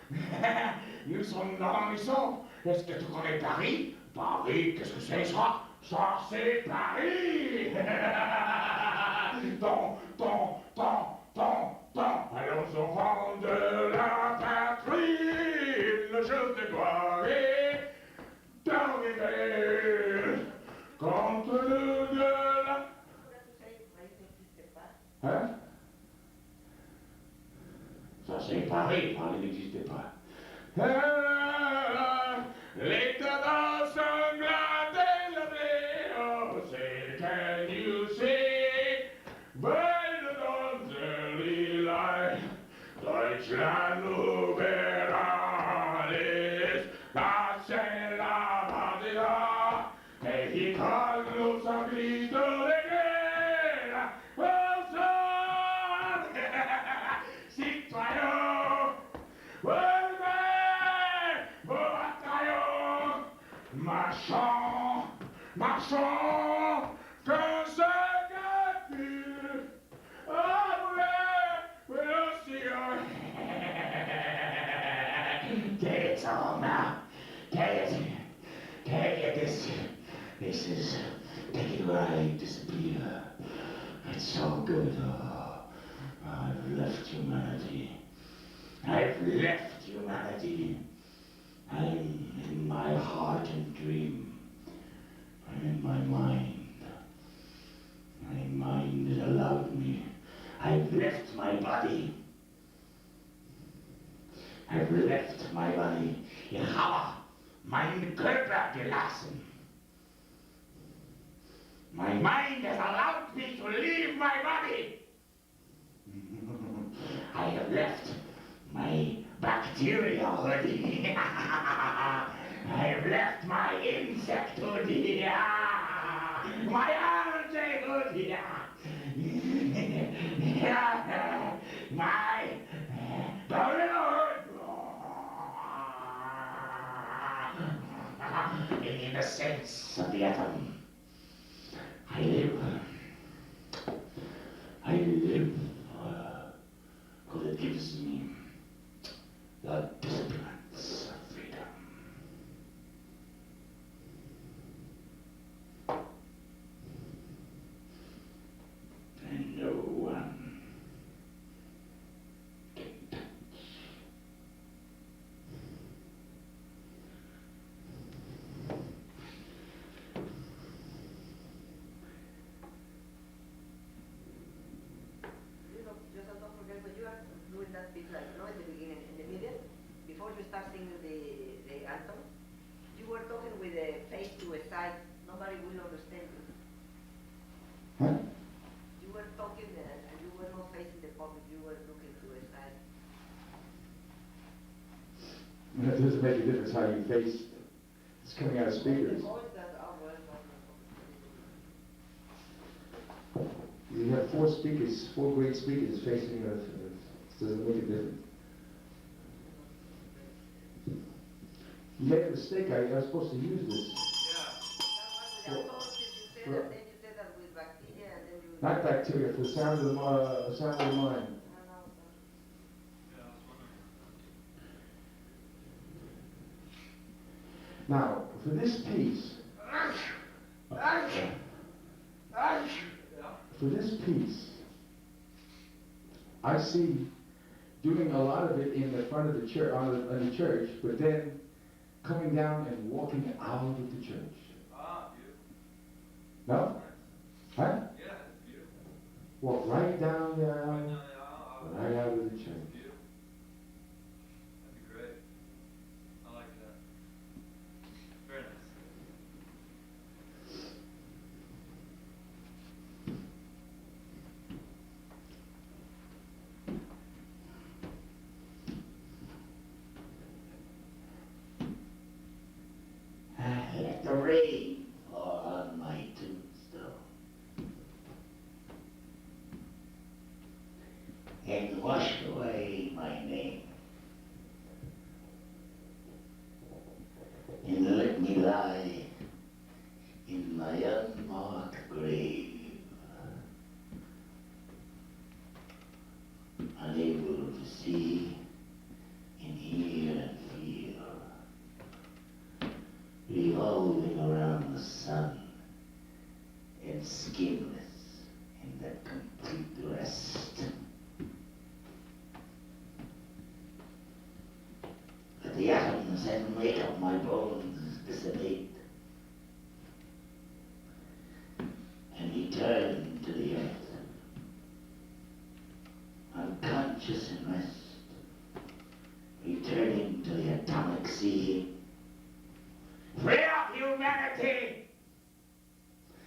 nous sommes dans la maison. Est-ce que tu connais Paris? Paris, qu'est-ce que c'est ça? Ça, c'est Paris. Ton. Allons enfants de la patrie, le jeu de gloire est terminé. Contre nous de la... Hein? Ça c'est Paris, Paris n'existait pas. L'état d'ensemble de la vie, c'est can you see? Deutschland liberalis, das es la patria, mexicanos a grito de guerra, son citoyens, bataillons, marchons, que ce capture. Take it all now. Take it. This is, take it where I disappear. It's so good. Oh, I've left humanity. I'm in my heart and dream. I'm in my mind. My mind has allowed me. I've left my body. Ich habe meinen Körper gelassen. My mind has allowed me to leave my body. I have left my bacteria hoodie. I have left my insect hoodie. My algae hoodie. My in the sense of the atom, I live because it gives me the disciplines of freedom. And no one can touch. You start singing the anthem, you were talking with a face to a side, nobody will understand you. Huh? You were talking and you were not facing the public, you were looking to a side. It doesn't make a difference how you face. It's coming out of speakers. The voice that, You have 4 speakers, 4 great speakers facing us. It doesn't make a difference. You made a mistake. I was supposed to use this. that was with the authorities, you said that, then you said that with bacteria, and then you... Not bacteria, for the sound of the mind. Yeah, I was wondering. Now, for this piece, I see doing a lot of it in the front of the church, on the church, but then coming down and walking out of the church. Ah, beautiful. No? Huh? Yeah, it's beautiful. Walk right down the Right aisle, down the aisle. right out of the church. Beautiful. That'd be great. I like that. Very nice. Let the rain fall on my tombstone and wash away my name, and let me lie in my unmarked grave, unable to see and hear and feel, revolving around the sun and skinless in that complete rest. Let the atoms that make up my bones dissipate and return to the earth, unconscious in rest, returning to the atomic sea. Free up humanity!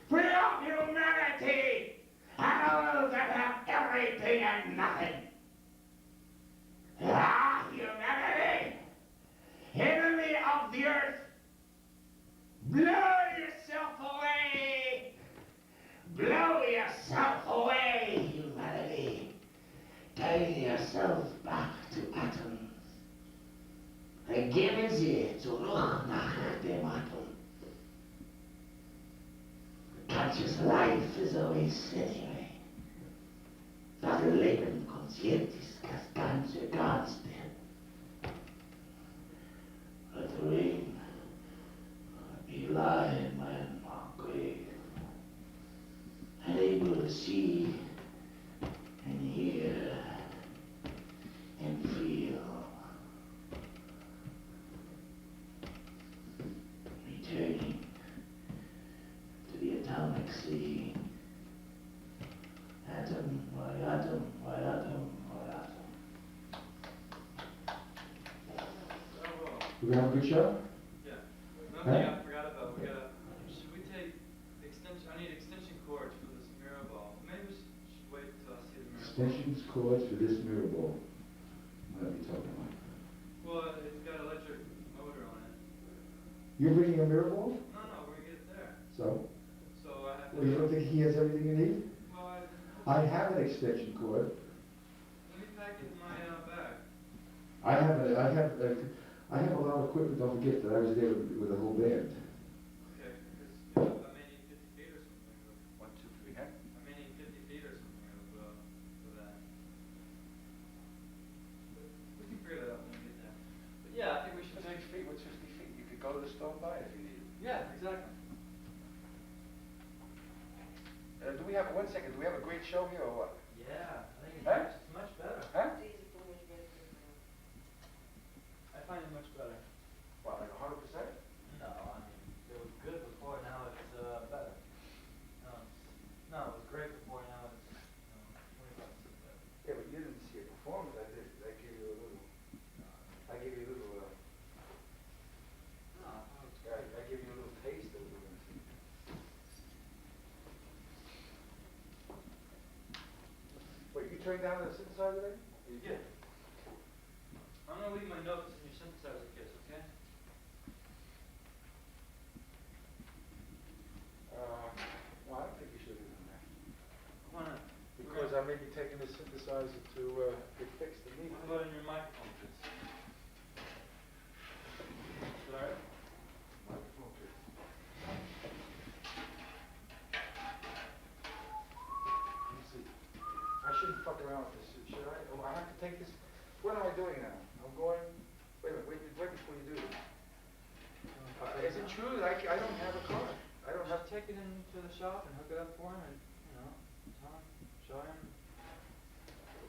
Free up humanity! And all that have everything and nothing. Ah, humanity! Enemy of the earth! Blow yourself away! Blow yourself away, humanity! Turn yourself back to atoms. Geben Sie zurück nach dem Atom. Conscious life is always anyway. Das Leben conscient ist das ganze Ganze. Let the rain be lie in my unmarked grave, unable to see and hear and feel. Returning to the atomic sea, atom by atom by atom by atom. Bravo. We gonna have a good show? Yeah. One Huh? thing I forgot about, should we take extension, I need extension cords for this mirror ball. Maybe we should wait till I see the mirror ball. Extensions cords for this mirror ball. What are you talking about? Well, it's got electric motor on it. You're bringing a mirror ball? No, we're gonna get it there. So? So I have to. Well, you don't think he has everything you need? Well, I have an extension cord. let me pack it in my bag. I have a lot of equipment, don't forget that I was there with the whole band. Okay, because I may need 50 feet or something. 1, 2, 3, huh? I may need 50 feet or something for that. But we can figure that out when we get there. But yeah, I think we should 6 take. feet, what's 50 feet? You could go to the store and buy it if you need it. Yeah, exactly. Do we have, 1 second, do we have a great show here or what? Yeah, I think Huh? it's much better. Huh? I find it much better. What, like 100%? No, I mean, it was good before, now it's better. No, it was great before, now it's 25% better. Yeah, but you didn't see a performance, I did. I gave you a little, I gave you a little, No, I thought it was yeah, I gave you a little taste of what we're gonna see. Wait, you turned down the synthesizer already? Yeah. I'm gonna leave my notes in your synthesizer case, okay? Well, I don't think you should have done that. Why not? Because I may be taking the synthesizer to get fixed immediately. How about in your microphone, please? Is that alright? Microphone fix. Let me see. I shouldn't fuck around with this, should I? Oh, I have to take this. What am I doing now? I'm going. Wait a minute, wait before you do this. Is it true that I don't have a car? I don't have. Take it into the shop and hook it up for him and, tell him, show him.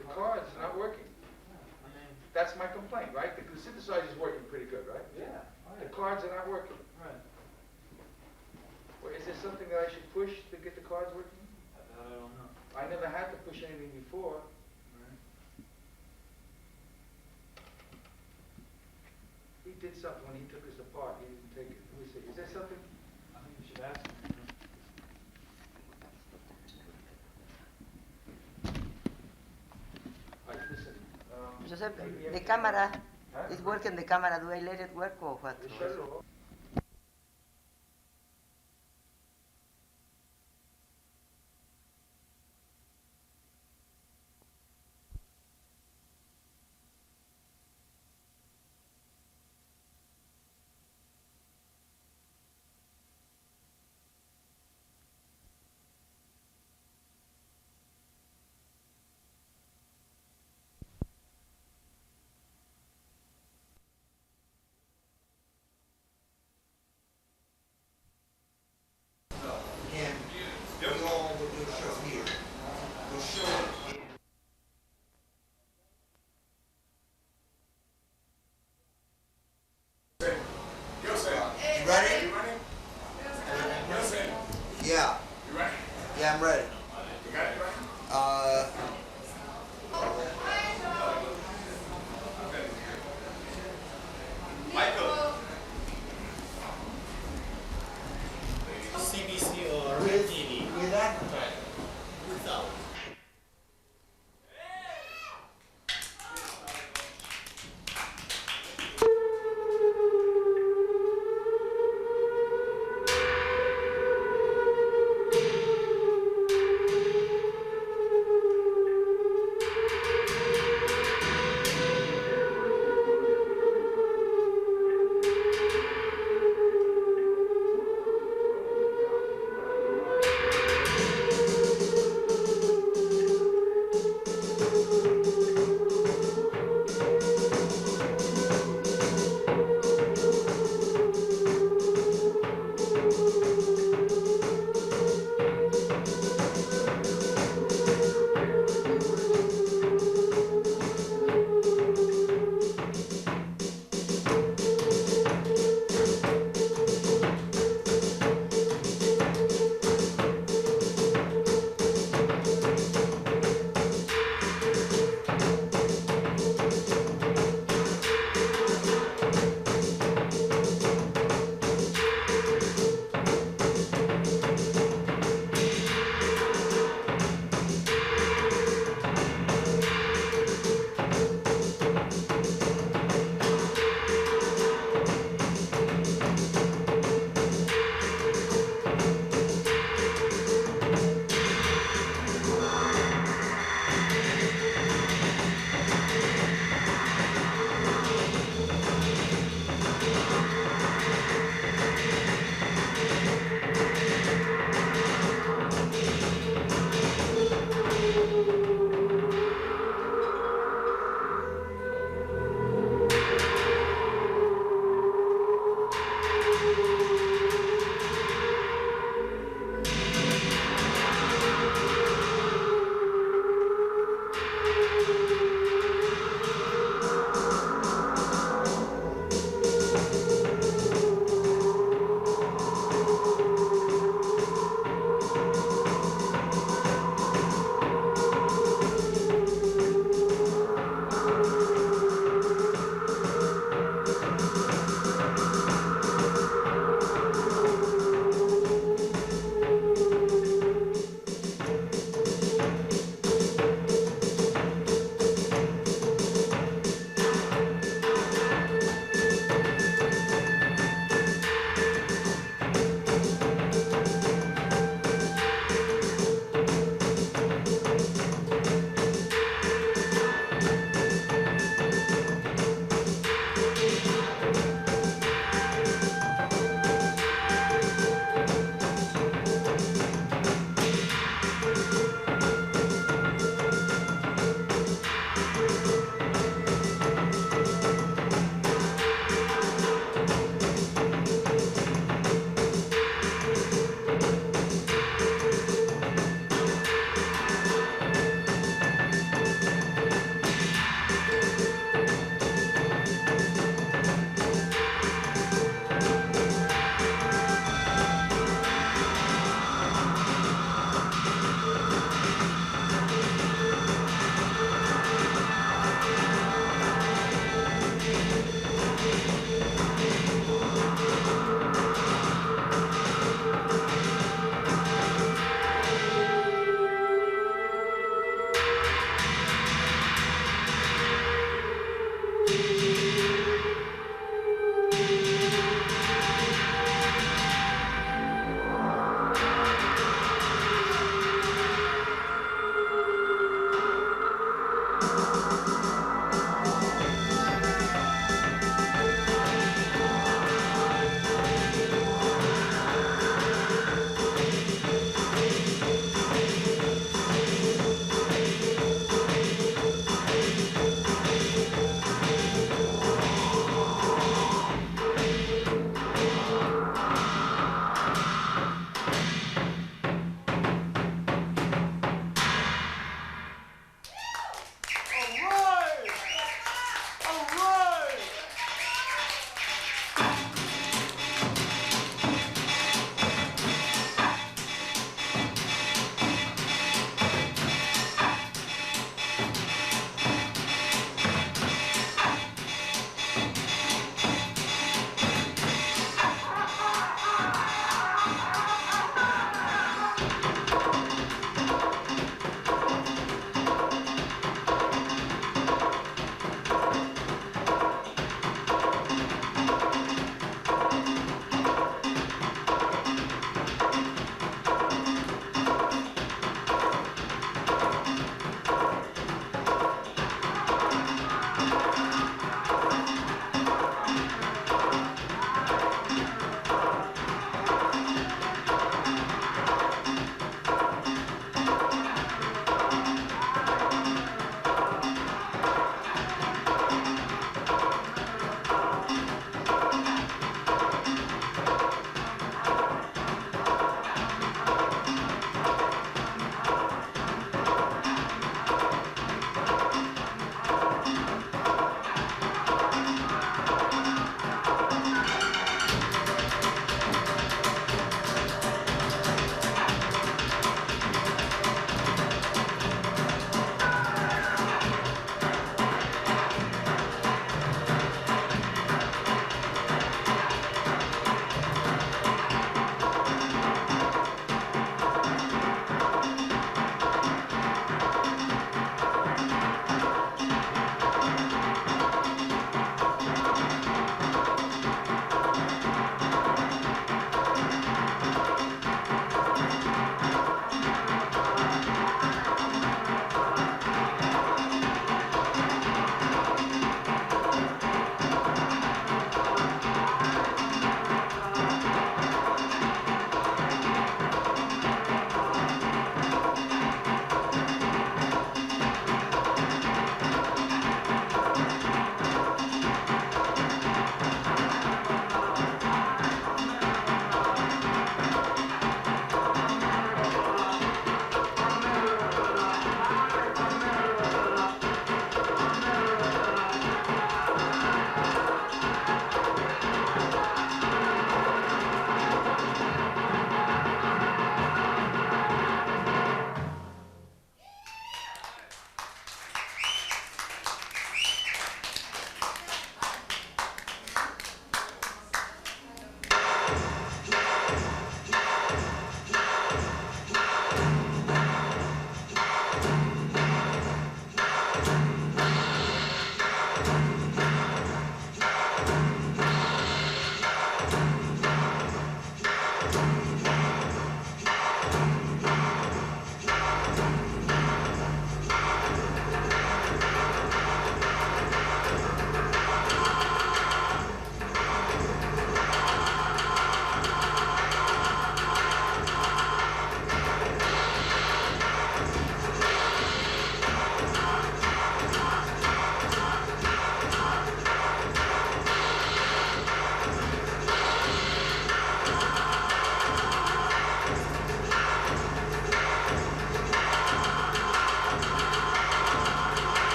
The car is not working. Yeah, I mean, That's my complaint, right? The synthesizer is working pretty good, right? yeah, oh The cards are not working. Right. Well, is there something that I should push to get the cards working? I don't know. I never had to push anything before. Right. He did something when he took us apart. He didn't take it. Let me see. Is there something? I think you should ask him. Listen. Joseph, maybe the after- camera Huh? is working, the camera, do I let it work or what? Shut it off. And we all will do a show here. We'll show it. You ready? Yeah. You ready? Yeah, I'm ready. You got it right? Michael. CBC or Red TV? With that? Without.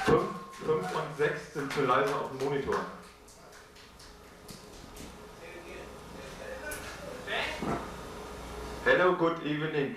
5 und 6 sind zu leise auf dem Monitor. Hello, good evening.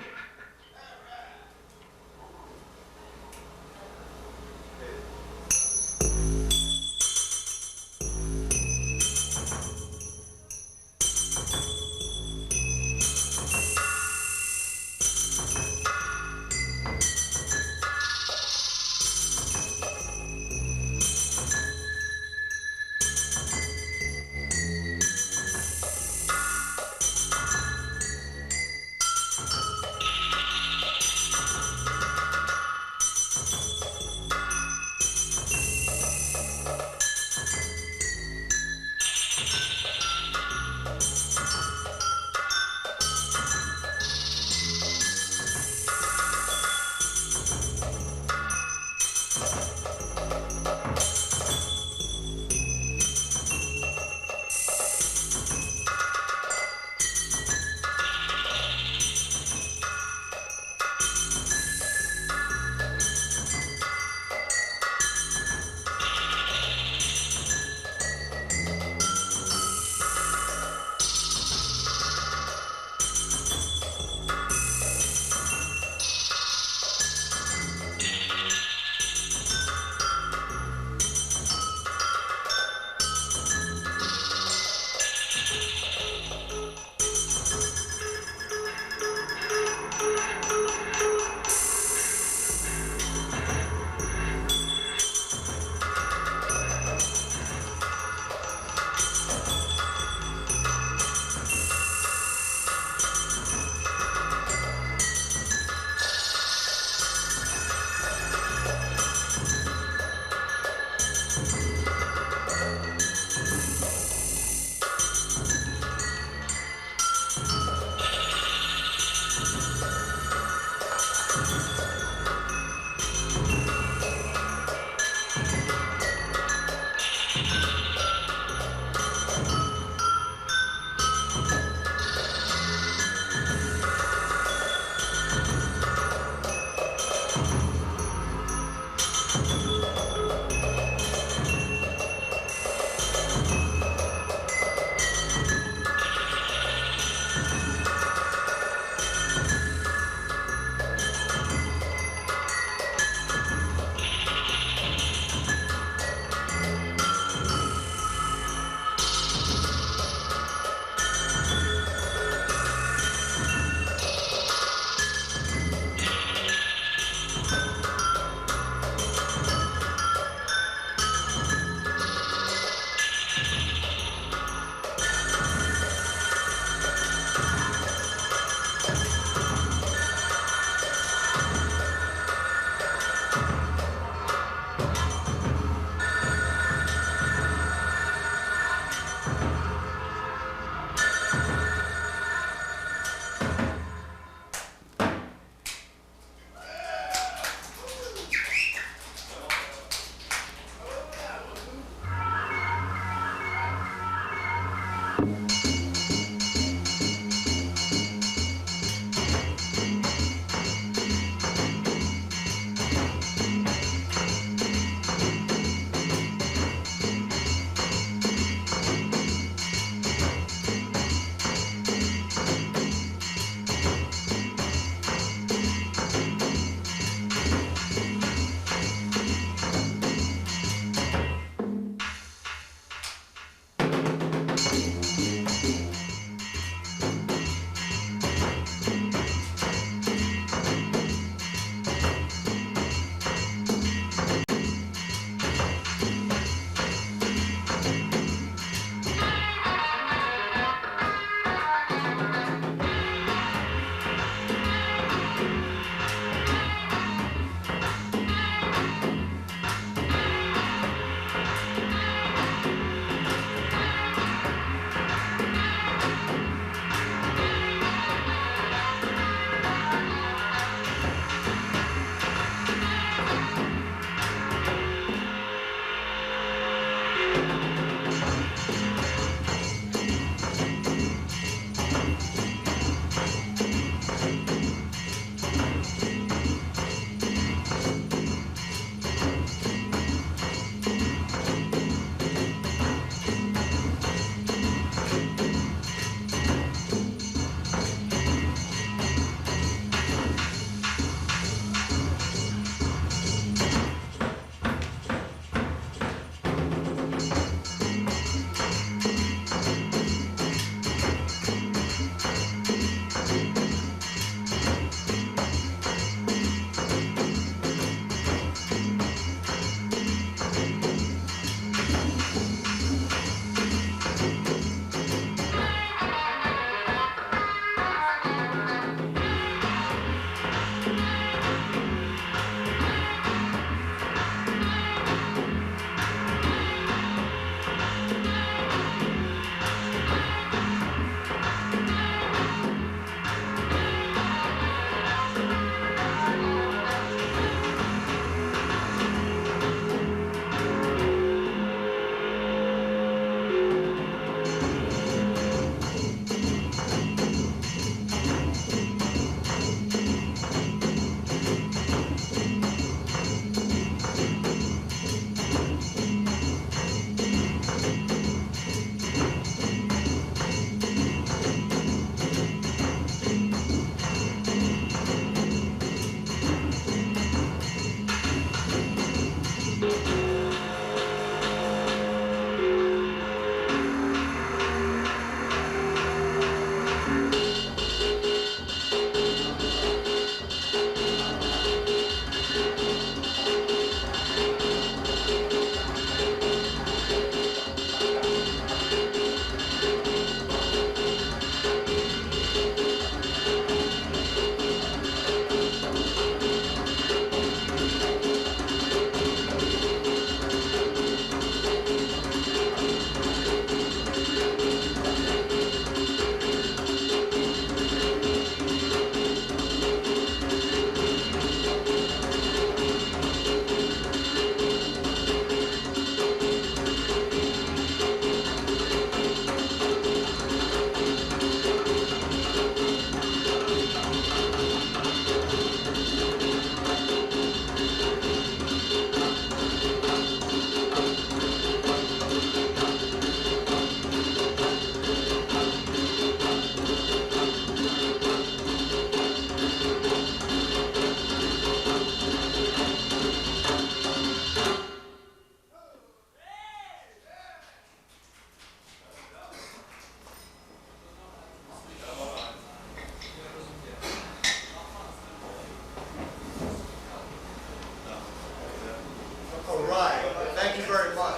Thank you very much.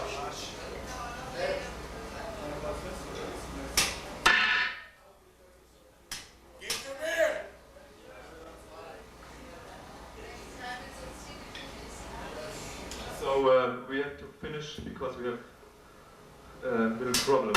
So we have to finish because we have a little problem.